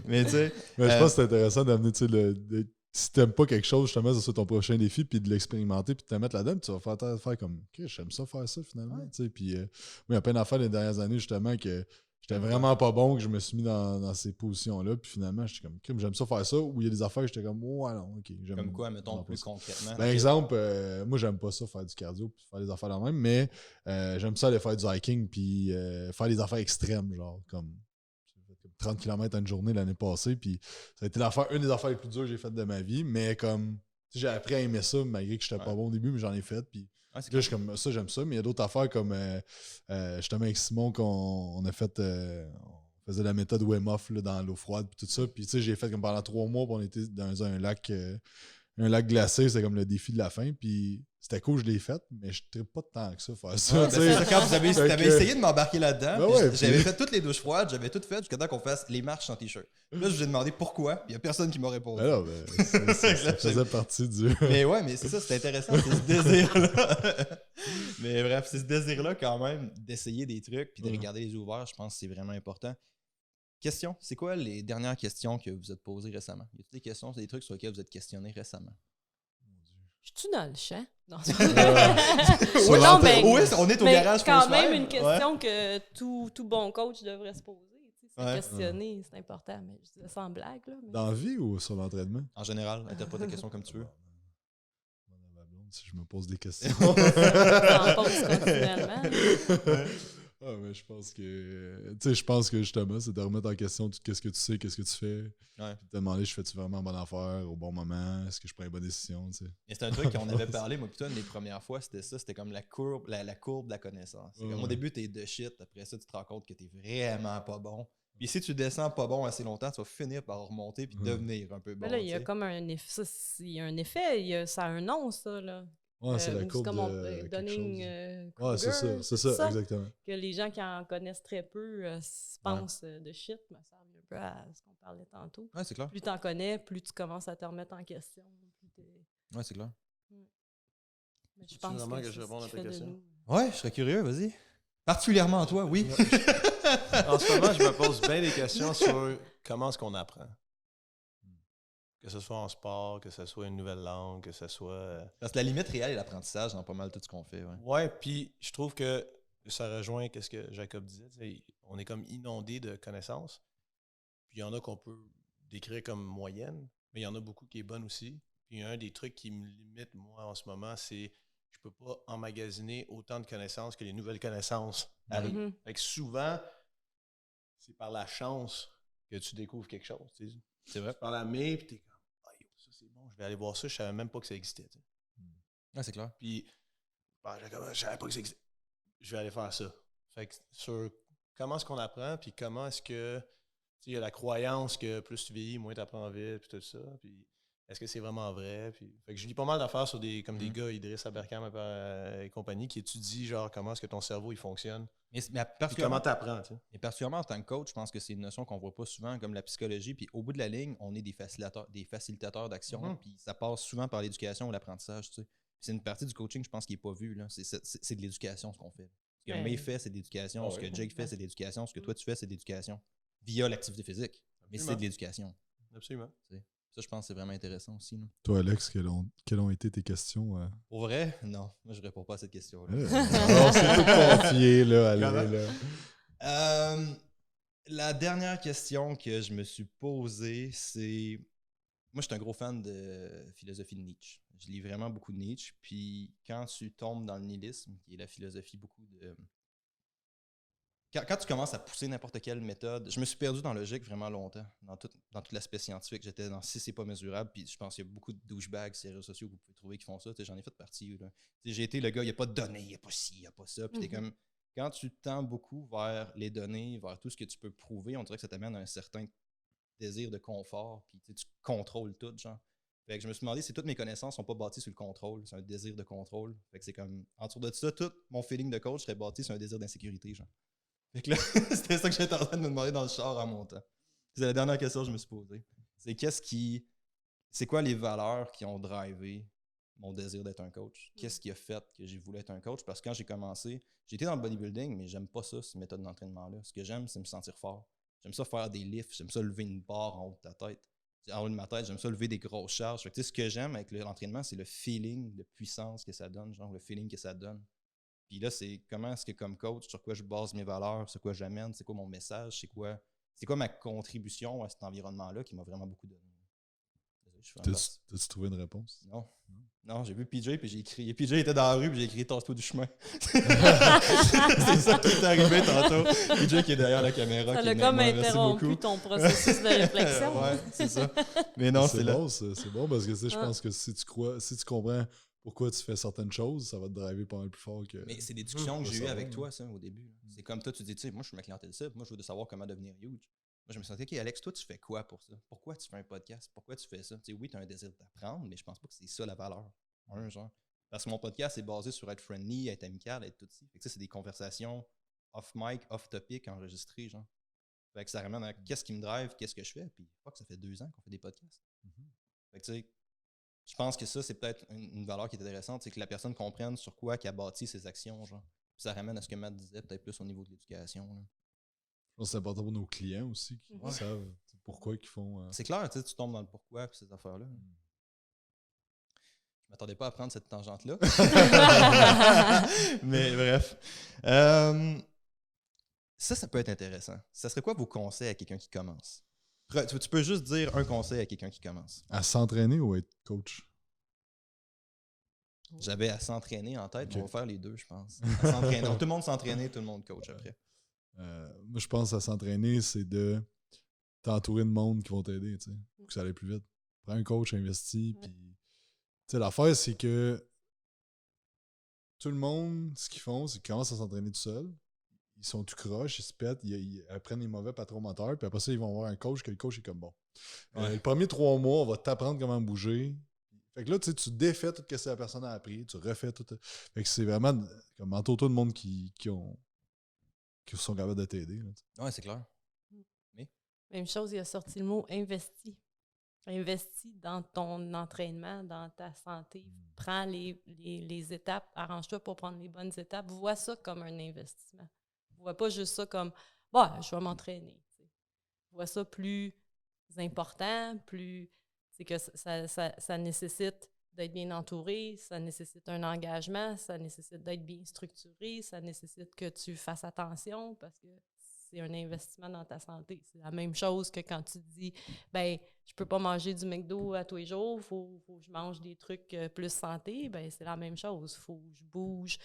Mais tu sais... Mais je pense que c'est intéressant d'amener, tu sais, si t'aimes pas quelque chose, justement, c'est ton prochain défi, puis de l'expérimenter, puis de te mettre là-dedans, puis tu vas faire comme, OK, j'aime ça faire ça, finalement, tu sais. Puis, moi, il y a plein d'affaires les dernières années, justement, que j'étais vraiment pas bon, que je me suis mis dans ces positions-là, puis finalement, j'étais comme, OK, j'aime ça faire ça, ou il y a des affaires que j'étais comme, ouais, non, OK, j'aime. Comme quoi, mettons, plus concrètement? Par exemple, moi, j'aime pas ça, faire du cardio, puis faire des affaires là même, mais j'aime ça aller faire du hiking, puis faire des affaires extrêmes, genre, comme 30 km en une journée l'année passée, puis ça a été une des affaires les plus dures que j'ai faites de ma vie, mais comme, tu sais, j'ai appris à aimer ça, malgré que j'étais pas bon au début, mais j'en ai fait, puis là, je suis comme, ça, j'aime ça, mais il y a d'autres affaires comme, justement, avec Simon, qu'on a fait, on faisait la méthode Wim Hof là, dans l'eau froide, puis tout ça, puis tu sais, j'ai fait comme pendant 3 mois, puis on était dans un lac glacé, c'était comme le défi de la fin, puis c'était cool, je l'ai fait, mais je ne trippe pas tant que ça faire ça. C'est ça, quand t'avais essayé de m'embarquer là-dedans, j'avais puis... fait toutes les douches froides, j'avais tout fait jusqu'à temps qu'on fasse les marches sans t-shirt. Là, je vous ai demandé pourquoi, puis il n'y a personne qui m'a répondu. Alors, ça faisait partie du... Mais ouais, mais c'est ça, c'est intéressant, c'est ce désir-là. Mais bref, c'est ce désir-là quand même d'essayer des trucs, puis de regarder les yeux ouverts, je pense que c'est vraiment important. Question, c'est quoi les dernières questions que vous êtes posées récemment? Y a-t-il des questions, c'est des trucs sur lesquels vous êtes questionné récemment? Je suis dans le champ? Non, non, mais on est au garage. C'est quand même une question que tout bon coach devrait se poser. Se questionner, c'est important. Mais je dis ça en blague. Là, mais... Dans la vie ou sur l'entraînement? En général, interprète ta question comme tu veux. Si je me pose des questions. J'en pose continuellement. Ah, mais je pense que justement, c'est de remettre en question tout qu'est-ce que tu sais, qu'est-ce que tu fais. Ouais. Puis de te demander, je fais-tu vraiment bonne affaire au bon moment? Est-ce que je prends une bonne décision? Tu sais? Et c'est un truc qu'on avait parlé, moi, plutôt, une des premières fois, c'était ça. C'était comme la courbe de la connaissance. Comme au début, t'es de shit. Après ça, tu te rends compte que t'es vraiment pas bon. Puis si tu descends pas bon assez longtemps, tu vas finir par remonter puis devenir un peu bon. Mais là, il y a comme un effet. Il y a un effet, ça a un nom, ça, là. Ouais, c'est la courbe de Dunning-Kruger. C'est ça, exactement. Que les gens qui en connaissent très peu pensent de shit, mais ça revient un peu à ce qu'on parlait tantôt. Ouais, c'est clair. Plus t'en connais, plus tu commences à te remettre en question. Ouais, c'est clair. Mais je pense que je réponds à ta question. Ouais, je serais curieux, vas-y. Particulièrement toi, oui. En ce moment, je me pose bien des questions sur comment est-ce qu'on apprend. Que ce soit en sport, que ce soit une nouvelle langue, que ce soit... Parce que la limite réelle est l'apprentissage dans pas mal tout ce qu'on fait. Ouais, puis je trouve que ça rejoint ce que Jacob disait. On est comme inondé de connaissances. Puis il y en a qu'on peut décrire comme moyenne, mais il y en a beaucoup qui est bonne aussi. Puis un des trucs qui me limite, moi, en ce moment, c'est je peux pas emmagasiner autant de connaissances que les nouvelles connaissances arrivent. Fait que souvent, c'est par la chance que tu découvres quelque chose. T'sais. C'est vrai. Par la main, puis t'es comme ça c'est bon, je vais aller voir ça, je savais même pas que ça existait. T'sais. Ouais, c'est clair. Puis, je savais pas que ça existait. Je vais aller faire ça. Fait que sur comment est-ce qu'on apprend, puis comment est-ce que il y a la croyance que plus tu vieillis, moins tu apprends vite, puis tout ça. Puis est-ce que c'est vraiment vrai? Puis, fait que je lis pas mal d'affaires sur des gars, Idriss Aberkam et compagnie, qui étudient genre comment est-ce que ton cerveau il fonctionne. Mais comment tu apprends, tu sais. Et particulièrement en tant que coach, je pense que c'est une notion qu'on voit pas souvent, comme la psychologie. Puis au bout de la ligne, on est des facilitateurs d'action. Puis ça passe souvent par l'éducation ou l'apprentissage, tu sais. C'est une partie du coaching, je pense, qui n'est pas vue. Là. C'est de l'éducation, ce qu'on fait. Ce que Ouais. May fait, c'est de l'éducation. Ce que Jake fait, c'est de l'éducation. Ce que toi, tu fais, c'est de l'éducation. Via l'activité physique. Mais c'est de l'éducation. Absolument. Ça, je pense que c'est vraiment intéressant aussi. Là. Toi, Alex, quelles ont été tes questions? Pour vrai? Non. Moi, je réponds pas à cette question-là. Alors, c'est tout confié, là. Allez, là. La dernière question que je me suis posée, c'est... Moi, je suis un gros fan de philosophie de Nietzsche. Je lis vraiment beaucoup de Nietzsche. Puis quand tu tombes dans le nihilisme, qui est la philosophie beaucoup de... Quand tu commences à pousser n'importe quelle méthode, je me suis perdu dans la logique vraiment longtemps, dans tout l'aspect scientifique. J'étais dans si c'est pas mesurable, puis je pense qu'il y a beaucoup de douchebags sur les réseaux sociaux que vous pouvez trouver qui font ça. J'en ai fait partie. Là. J'ai été le gars, il n'y a pas de données, il n'y a pas ci, il n'y a pas ça. Puis t'es comme, quand tu tends beaucoup vers les données, vers tout ce que tu peux prouver, on dirait que ça t'amène à un certain désir de confort, puis tu contrôles tout, genre. Fait que je me suis demandé si toutes mes connaissances sont pas bâties sur le contrôle, c'est un désir de contrôle. Fait que c'est comme, autour de ça, tout mon feeling de coach serait bâti sur un désir d'insécurité, genre. Fait que là, c'était ça que j'étais en train de me demander dans le char en montant. C'est la dernière question que je me suis posée. C'est quoi les valeurs qui ont drivé mon désir d'être un coach? Qu'est-ce qui a fait que j'ai voulu être un coach? Parce que quand j'ai commencé, j'étais dans le bodybuilding, mais j'aime pas ça, cette méthode d'entraînement-là. Ce que j'aime, c'est me sentir fort. J'aime ça faire des lifts, j'aime ça lever une barre en haut de ta tête. En haut de ma tête, j'aime ça lever des grosses charges. Fait que, ce que j'aime avec l'entraînement, c'est le feeling de puissance que ça donne, genre le feeling que ça donne. Puis là, c'est comment est-ce que comme coach, sur quoi je base mes valeurs, sur quoi j'amène, c'est quoi mon message, c'est quoi ma contribution à cet environnement-là qui m'a vraiment beaucoup donné. T'as-tu trouvé une réponse? Non, j'ai vu PJ, puis j'ai écrit. PJ était dans la rue, puis j'ai écrit « Tasse-toi du chemin ». C'est ça qui est arrivé tantôt. PJ qui est derrière la caméra. Ça l'a comme interrompu ton processus de réflexion. Ouais, c'est ça. Mais non, c'est bon, c'est bon, parce que je pense que si tu comprends pourquoi tu fais certaines choses, ça va te driver pas mal plus fort que... Mais c'est des discussions que j'ai eues avec toi, ça, au début. C'est comme toi, tu dis, tu sais, moi, je suis ma clientèle cible, moi, je veux savoir comment devenir huge. Moi, je me sentais, OK, Alex, toi, tu fais quoi pour ça? Pourquoi tu fais un podcast? Pourquoi tu fais ça? Tu sais, oui, tu as un désir d'apprendre, mais je pense pas que c'est ça la valeur. Genre. Parce que mon podcast est basé sur être friendly, être amical, être tout ça. Fait que c'est des conversations off-mic, off-topic, enregistrées, genre. Fait que ça ramène à qu'est-ce qui me drive, qu'est-ce que je fais, puis fuck, ça fait 2 ans qu'on fait des podcasts. Fait que tu sais, je pense que ça, c'est peut-être une valeur qui est intéressante, c'est que la personne comprenne sur quoi qu'elle a bâti ses actions, genre. Puis ça ramène à ce que Matt disait, peut-être plus au niveau de l'éducation, là. Je pense que c'est important pour nos clients aussi, qui savent pourquoi ils font... C'est clair, tu tombes dans le pourquoi et ces affaires-là. Je m'attendais pas à prendre cette tangente-là. Mais bref. Ça peut être intéressant. Ça serait quoi vos conseils à quelqu'un qui commence? Tu peux juste dire un conseil à quelqu'un qui commence. À s'entraîner ou à être coach? J'avais à s'entraîner en tête, mais on va faire les deux, je pense. À s'entraîner. Donc, tout le monde s'entraîner, tout le monde coach après. Moi, je pense à s'entraîner, c'est de t'entourer de monde qui vont t'aider, tu sais, pour que ça aille plus vite. Prends un coach investi, puis... Tu sais, l'affaire, c'est que tout le monde, ce qu'ils font, c'est qu'ils commencent à s'entraîner tout seuls. Ils sont tout croches, ils se pètent, ils apprennent les mauvais patrons moteurs, puis après ça, ils vont avoir un coach, que le coach est comme bon. Les premiers 3 mois, on va t'apprendre comment bouger. Fait que là, tu défais tout ce que la personne a appris, tu refais tout. Fait que c'est vraiment comme entoure-toi de monde qui sont capables de t'aider. Ouais, c'est clair. Mais? Même chose, il a sorti le mot investi. Investis dans ton entraînement, dans ta santé. Prends les étapes, arrange-toi pour prendre les bonnes étapes. Vois ça comme un investissement. Vois pas juste ça comme « bah, je vais m'entraîner ». Vois ça plus important, c'est que ça nécessite d'être bien entouré, ça nécessite un engagement, ça nécessite d'être bien structuré, ça nécessite que tu fasses attention parce que c'est un investissement dans ta santé. C'est la même chose que quand tu te dis « ben je peux pas manger du McDo à tous les jours, faut que je mange des trucs plus santé », ben c'est la même chose. Faut que je bouge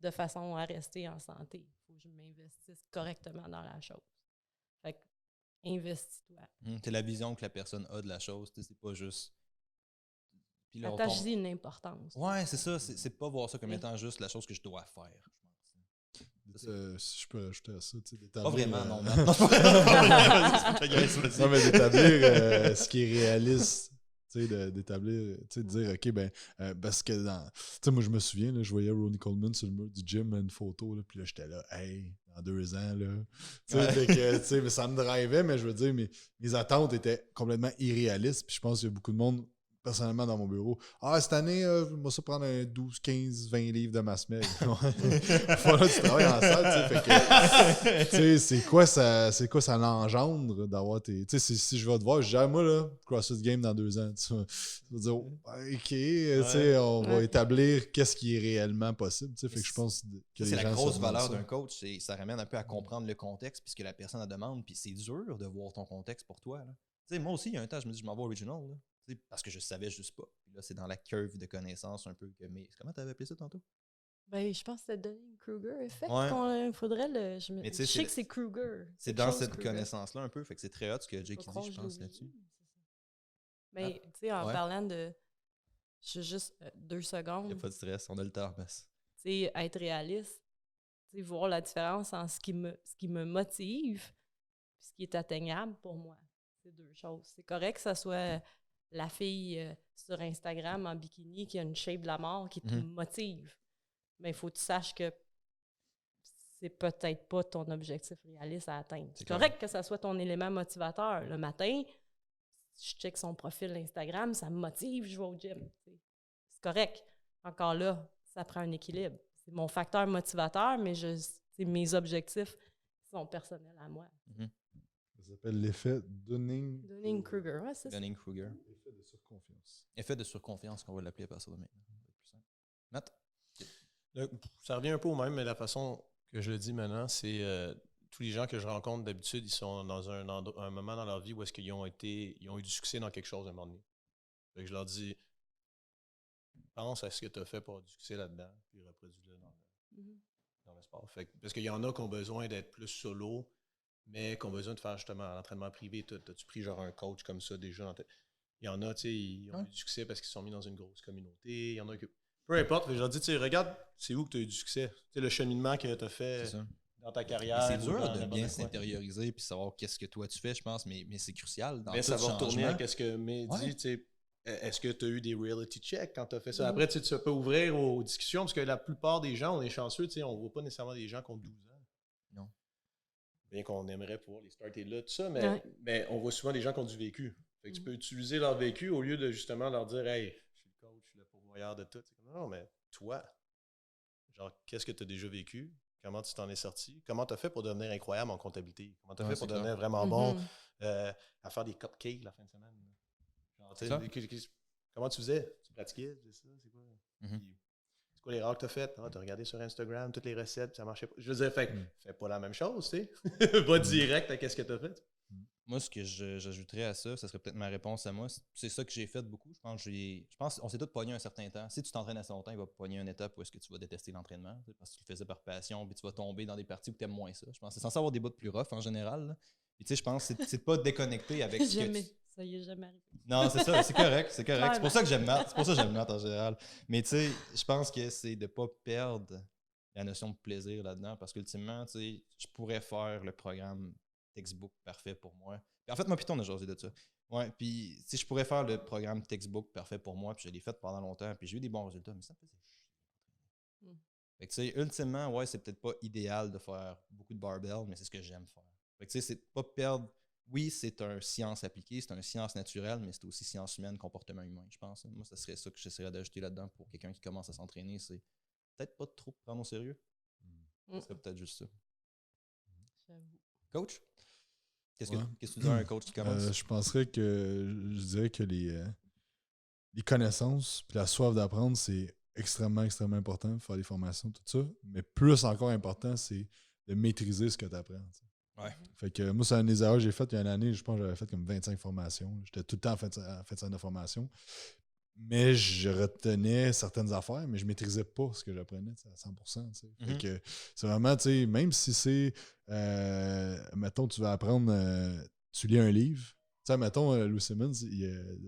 de façon à rester en santé. Faut que je m'investisse correctement dans la chose. Fait que, investis-toi. C'est la vision que la personne a de la chose, c'est pas juste... Attache-y une importance. Ouais, c'est ça. C'est pas voir ça comme étant juste la chose que je dois faire. Si je peux rajouter à ça, tu sais, d'établir... Pas vraiment, non. Non, mais d'établir ce qui est réaliste, tu sais, d'établir, tu sais, de dire, OK, ben, parce que tu sais, moi, je me souviens, là, je voyais Ronnie Coleman sur le mur du gym, une photo, là, puis là, j'étais là, hey, dans 2 ans, là. Tu sais, mais ça me drivait, mais je veux dire, mes attentes étaient complètement irréalistes, puis je pense qu'il y a beaucoup de monde personnellement dans mon bureau. Ah, cette année, je vais ça prendre un 12, 15, 20 livres de masse maigre. Voilà, tu travailles en salle, tu sais. Fait que, tu sais, c'est quoi ça l'engendre d'avoir tes. Tu sais, si je vais te voir, je dis, moi, là, CrossFit Game dans 2 ans. Tu vas dire, OK, tu sais, on va établir qu'est-ce qui est réellement possible. Tu sais, fait que je pense que c'est les la gens grosse se valeur demandent d'un coach. Ça ramène un peu à comprendre le contexte puisque la personne la demande. Puis c'est dur de voir ton contexte pour toi. Là. Tu sais, moi aussi, il y a un temps, je me dis, je m'en vais original. Là. Parce que je savais juste pas. Puis là, c'est dans la curve de connaissances un peu que. Mais comment tu avais appelé ça tantôt? Ben, je pense que c'était Dunning-Kruger effect. Ouais. Il faudrait le. Je Mais tu sais, sais que c'est Kruger. C'est dans cette connaissance-là un peu. Fait que c'est très hot ce que Jake dit, je pense, là-dessus. Mais tu sais, en Ouais. parlant de. Je juste 2 secondes. Il n'y a pas de stress, on a le temps, Bess. Tu sais, être réaliste, tu sais, voir la différence en ce qui me motive et ce qui est atteignable pour moi. C'est 2 choses. C'est correct que ça soit la fille sur Instagram en bikini qui a une shape de la mort qui te motive. Mais il faut que tu saches que c'est peut-être pas ton objectif réaliste à atteindre. C'est correct que ça soit ton élément motivateur. Le matin, je check son profil Instagram, ça me motive, je vais au gym. C'est correct. Encore là, ça prend un équilibre. C'est mon facteur motivateur, mais mes objectifs sont personnels à moi. Ça s'appelle l'effet Dunning-Kruger, ouais, c'est ça. Dunning-Kruger. Effet de surconfiance. Effet de surconfiance qu'on va l'appeler à partir de maintenant. Matt? Ça revient un peu au même, mais la façon que je le dis maintenant, c'est tous les gens que je rencontre d'habitude, ils sont dans un moment dans leur vie où est-ce qu'ils ont eu du succès dans quelque chose à un moment donné. Fait que je leur dis, pense à ce que tu as fait pour avoir du succès là-dedans, puis reproduis-le dans le sport. Fait que, parce qu'il y en a qui ont besoin d'être plus solo, mais qui ont besoin de faire justement l'entraînement privé. T'as-tu pris genre un coach comme ça déjà? Il y en a, tu sais, ils ont eu du succès parce qu'ils sont mis dans une grosse communauté. Il y en a qui... Peu importe, je leur dis, tu sais, regarde, c'est où que tu as eu du succès. Tu sais, le cheminement que tu as fait dans ta carrière. C'est dur de bien s'intérioriser puis savoir qu'est-ce que toi tu fais, je pense, mais c'est crucial. Dans mais tout ça va retourner changement. à ce que May dit, tu sais. Est-ce que tu as eu des reality checks quand tu as fait ça? Après, tu peux ouvrir aux discussions parce que la plupart des gens, on est chanceux, on ne voit pas nécessairement des gens qui ont 12 ans. Non. Bien qu'on aimerait pouvoir les starter là, tout ça, mais on voit souvent des gens qui ont du vécu. Fait que tu peux utiliser leur vécu au lieu de justement leur dire, hey, je suis le coach, je suis le pourvoyeur de tout. Non, mais toi, genre, qu'est-ce que tu as déjà vécu? Comment tu t'en es sorti? Comment tu as fait pour devenir incroyable en comptabilité? Comment tu as fait pour devenir vraiment bon à faire des cupcakes la fin de semaine? Genre, comment tu faisais? Tu pratiquais? C'est quoi? C'est quoi l'erreur que tu as faite? Tu as regardé sur Instagram toutes les recettes, ça marchait pas. Je veux dire, fais pas la même chose, tu sais. Va direct à qu'est-ce que tu as fait. Moi, ce que j'ajouterais à ça, ça serait peut-être ma réponse à moi. C'est ça que j'ai fait beaucoup. Je pense qu'on s'est tous pogné un certain temps. Si tu t'entraînes assez longtemps, il va pogner une étape où est-ce que tu vas détester l'entraînement, parce que tu le faisais par passion, puis tu vas tomber dans des parties où tu aimes moins ça. Je pense que c'est censé avoir des bouts plus rough en général. Là. Puis tu sais, je pense que c'est de pas déconnecter avec ce que tu... Ça y est jamais arrivé. Non, c'est ça, c'est correct. C'est pour ça que j'aime Matt. C'est pour ça que j'aime Matt en général. Mais tu sais, je pense que c'est de pas perdre la notion de plaisir là-dedans, parce qu'ultimement, tu sais, je pourrais faire le programme textbook parfait pour moi. Puis en fait, moi, Python, on a jasé de ça. Ouais, puis si je pourrais faire le programme textbook parfait pour moi, puis je l'ai fait pendant longtemps, puis j'ai eu des bons résultats, mais ça me faisait chier. Fait que tu sais, ultimement, ouais, c'est peut-être pas idéal de faire beaucoup de barbell, mais c'est ce que j'aime faire. Fait que tu sais, c'est pas perdre. Oui, c'est un science appliquée, c'est un science naturelle, mais c'est aussi science humaine, comportement humain, je pense. Moi, ça serait ça que j'essaierais d'ajouter là-dedans pour quelqu'un qui commence à s'entraîner, c'est peut-être pas trop prendre au sérieux. Ce serait peut-être juste ça. Coach? Qu'est-ce que tu dis à un coach qui commence? Je penserais que je dirais que les connaissances et la soif d'apprendre, c'est extrêmement, extrêmement important pour faire des formations, tout ça. Mais plus encore important, c'est de maîtriser ce que tu apprends. Ouais. Fait que moi, c'est un des erreurs que j'ai fait il y a une année. Je pense que j'avais fait comme 25 formations. J'étais tout le temps en fait de formation. Mais je retenais certaines affaires, mais je ne maîtrisais pas ce que j'apprenais à 100%. Fait que c'est vraiment, même si c'est, mettons, tu vas apprendre, tu lis un livre. Tu sais, mettons, Louis Simmons,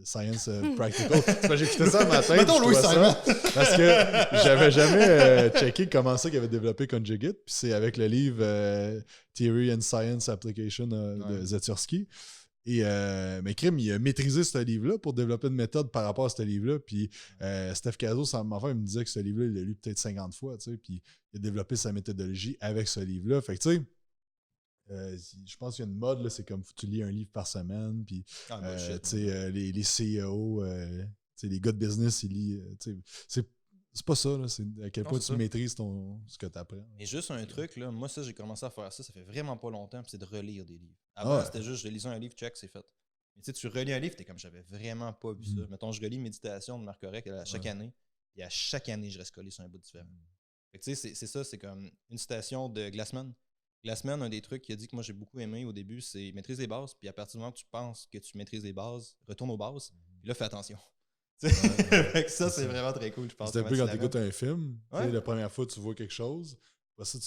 Science Practical. J'ai écouté ça le matin. Mettons Louis Simmons. Parce que j'avais jamais checké comment ça qu'il avait développé Conjugate. Puis c'est avec le livre Theory and Science Application de Zetsursky. Et mais Krim, il a maîtrisé ce livre-là pour développer une méthode par rapport à ce livre-là. Puis Steph Cazot, il me disait que ce livre-là, il l'a lu peut-être 50 fois. Puis il a développé sa méthodologie avec ce livre-là. Fait que tu sais, je pense qu'il y a une mode, là, c'est comme tu lis un livre par semaine. Puis les CEO, les gars de business, ils lisent. C'est pas ça, là, c'est à quel Non, point c'est tu ça. maîtrises ce que tu apprends. Et juste un truc, là, moi, ça, j'ai commencé à faire ça fait vraiment pas longtemps, puis c'est de relire des livres. Avant, Ouais. c'était juste, je lisais un livre, check, c'est fait. Mais tu relis un livre, t'es comme, j'avais vraiment pas vu ça. Mettons, je relis Méditation de Marc Aurèle à chaque année, et à chaque année, je reste collé sur un bout différent. Fait que tu sais, c'est ça, c'est comme une citation de Glassman. Glassman, un des trucs qu'il a dit que moi j'ai beaucoup aimé au début, c'est maîtrise les bases, puis à partir du moment où tu penses que tu maîtrises les bases, retourne aux bases, puis là, fais attention. Fait que ça, c'est vraiment très cool, je pense. C'est un peu quand tu écoutes un film, Ouais. la première fois, tu vois quelque chose, après ça,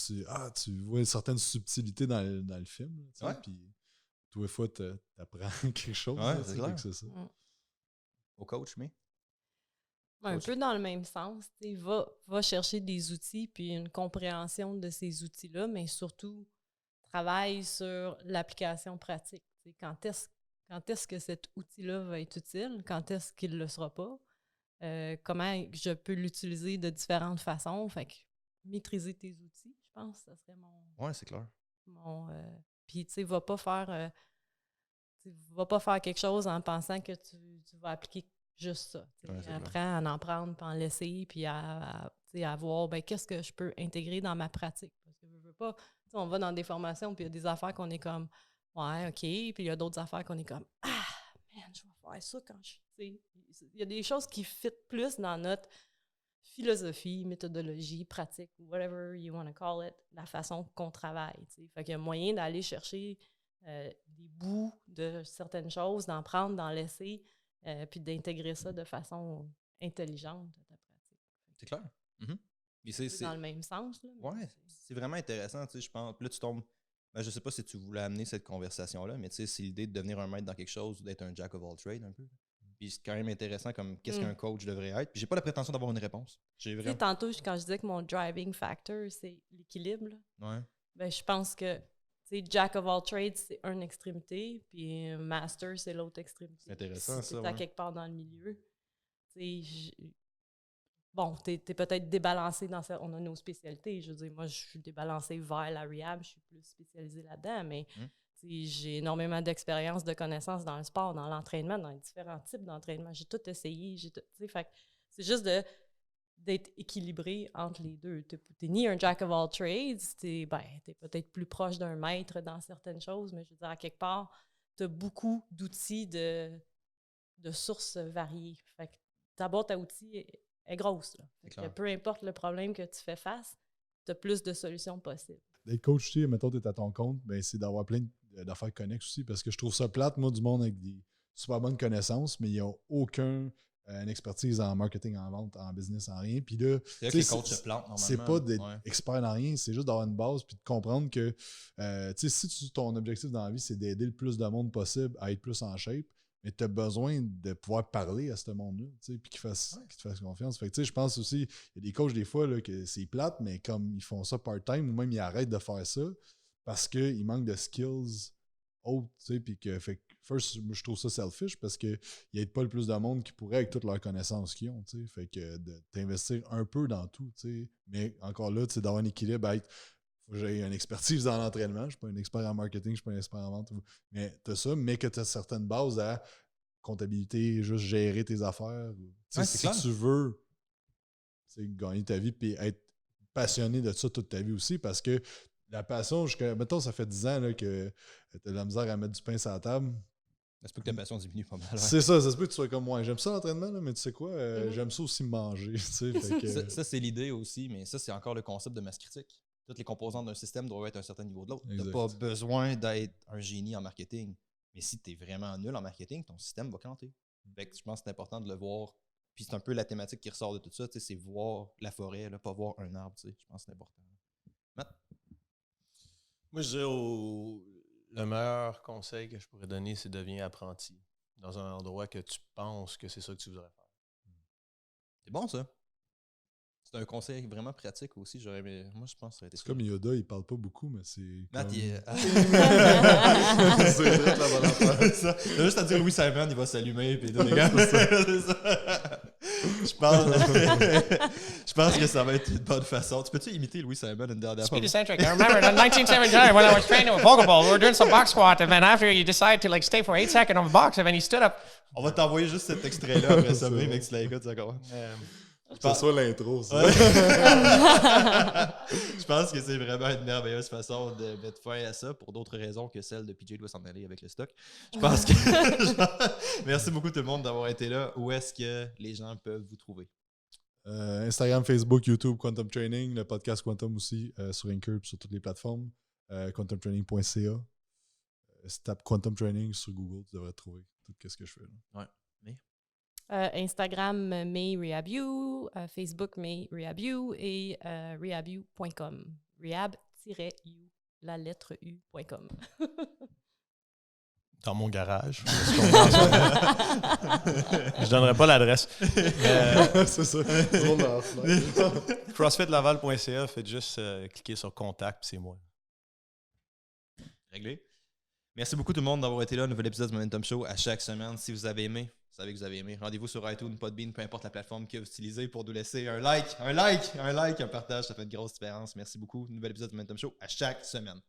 tu vois une certaine subtilité dans le film, là, tu sais, Ouais. puis tous les fois, tu apprends quelque chose. Ouais, là, c'est tu sais, clair. fait que c'est ça. Au coach, mais. Un Coach. peu dans le même sens. Va chercher des outils puis une compréhension de ces outils-là, mais surtout, travaille sur l'application pratique. T'sais, quand est-ce que cet outil-là va être utile? Quand est-ce qu'il ne le sera pas? Comment je peux l'utiliser de différentes façons? Fait que maîtriser tes outils, je pense, ça serait Ouais, c'est clair. Puis, tu sais, va pas faire quelque chose en pensant que tu vas appliquer juste ça. Ouais, c'est apprends à en prendre, puis en laisser, puis à voir qu'est-ce que je peux intégrer dans ma pratique. Parce que je veux pas, on va dans des formations, puis il y a des affaires qu'on est comme, ouais, OK, puis il y a d'autres affaires qu'on est comme, ah, man, je vais faire ça quand je... Il y a des choses qui fit plus dans notre philosophie, méthodologie, pratique, whatever you want to call it, la façon qu'on travaille. T'sais. Fait qu'il y a moyen d'aller chercher des bouts de certaines choses, d'en prendre, d'en laisser, puis d'intégrer ça de façon intelligente à ta pratique. C'est clair. Puis C'est dans le même sens. Là, ouais, c'est vraiment intéressant, tu sais, je pense. Puis là, tu tombes... Ben, je sais pas si tu voulais amener cette conversation-là, mais tu sais, c'est l'idée de devenir un maître dans quelque chose ou d'être un jack of all trades un peu. Puis c'est quand même intéressant comme qu'est-ce qu'un coach devrait être. Puis j'ai pas la prétention d'avoir une réponse. J'ai vraiment... Tantôt, quand je disais que mon driving factor, c'est l'équilibre, là, Ouais. ben, je pense que jack of all trades, c'est une extrémité, puis master, c'est l'autre extrémité. C'est intéressant, si ça, t'es à ouais. quelque part dans le milieu. Bon, t'es peut-être débalancé dans ça. On a nos spécialités. Je veux dire, moi, je suis débalancée vers la rehab. Je suis plus spécialisée là-dedans, mais j'ai énormément d'expérience, de connaissances dans le sport, dans l'entraînement, dans les différents types d'entraînement. J'ai tout essayé. Fait que c'est juste d'être équilibré entre les deux. T'es ni un jack of all trades, t'es peut-être plus proche d'un maître dans certaines choses, mais je veux dire, à quelque part, t'as beaucoup d'outils de sources variées. Fait que ta boîte à outils est grosse. Là. Fait que peu importe le problème que tu fais face, t'as plus de solutions possibles. D'être coach aussi, mettons, tu es à ton compte, ben, c'est d'avoir plein d'affaires connexes aussi, parce que je trouve ça plate, moi, du monde avec des super bonnes connaissances, mais ils n'ont aucune expertise en marketing, en vente, en business, en rien. Puis là, c'est là que les coachs se plantent normalement. C'est pas d'être expert dans rien, c'est juste d'avoir une base puis de comprendre que si ton objectif dans la vie, c'est d'aider le plus de monde possible à être plus en shape, mais tu as besoin de pouvoir parler à ce monde-là, puis qu'ils te fassent confiance. Fait que je pense aussi, il y a des coachs des fois là, que c'est plate, mais comme ils font ça part-time ou même ils arrêtent de faire ça parce qu'ils manquent de skills autres, puis que fait first, je trouve ça selfish parce qu'ils n'aident pas le plus de monde qui pourrait avec toutes leurs connaissances qu'ils ont. Fait que de t'investir un peu dans tout. Mais encore là, d'avoir un équilibre, faut que j'ai une expertise dans l'entraînement. Je ne suis pas un expert en marketing, je ne suis pas un expert en vente. Mais tu as ça, mais que tu as certaines bases à comptabilité, juste gérer tes affaires. Si tu veux gagner ta vie et être passionné de ça toute ta vie aussi, parce que la passion, mettons, ça fait 10 ans là, que tu as de la misère à mettre du pain sur la table. Ça se peut que ta passion diminue pas mal. Ouais. C'est ça se peut que tu sois comme moi. J'aime ça l'entraînement, là, mais tu sais quoi, j'aime ça aussi manger. Fait que... ça, c'est l'idée aussi, mais ça, c'est encore le concept de masse critique. Toutes les composantes d'un système doivent être à un certain niveau de l'autre. Tu n'as pas besoin d'être un génie en marketing. Mais si tu es vraiment nul en marketing, ton système va planter. Fait que je pense que c'est important de le voir. Puis c'est un peu la thématique qui ressort de tout ça, c'est voir la forêt, là, pas voir un arbre. Je pense que c'est important. Matt? Moi, je dirais le meilleur conseil que je pourrais donner, c'est deviens apprenti dans un endroit que tu penses que c'est ça que tu voudrais faire. C'est bon, ça. C'est un conseil vraiment pratique aussi. Moi, je pense que ça aurait été c'est comme Yoda, il parle pas beaucoup, mais c'est. Matt, comme... il est. C'est vrai, la bonne affaire. Ça. T'as juste à dire Louis Simon, il va s'allumer. Puis tout, les gars. C'est ça. Je Je pense que ça va être une bonne façon. Tu peux-tu imiter Louis Simon une dernière fois? Speed eccentric. I remember in 1979 when I was training with Pokeball, we were doing some box squat, and then after you decide to like stay for 8 seconds on the box, and then you stood up. On va t'envoyer juste cet extrait-là après ça, mais mec, tu l'écoutes, ça commence. C'est ça l'intro, ça. Je pense que c'est vraiment une merveilleuse façon de mettre fin à ça pour d'autres raisons que celle de PJ doit s'en aller avec le stock. Je pense que. Merci beaucoup tout le monde d'avoir été là. Où est-ce que les gens peuvent vous trouver? Instagram, Facebook, YouTube, Quantum Training, le podcast Quantum aussi sur Anchor et sur toutes les plateformes. Quantumtraining.ca. Si tu tapes Quantum Training sur Google, tu devrais trouver tout ce que je fais. Là. Ouais. Instagram, May Rehabu, Facebook, May Rehabu et rehabu.com. Rehab-u, la lettre U.com. Dans mon garage. Je donnerai pas l'adresse. C'est ça. CrossFitLaval.ca, faites juste cliquer sur Contact, c'est moi. Réglé. Merci beaucoup tout le monde d'avoir été là. Nouvel épisode du Momentum Show à chaque semaine. Si vous avez aimé, vous savez que vous avez aimé. Rendez-vous sur iTunes, Podbean, peu importe la plateforme que vous utilisez pour nous laisser un like, un partage. Ça fait une grosse différence. Merci beaucoup. Nouvel épisode du Momentum Show à chaque semaine.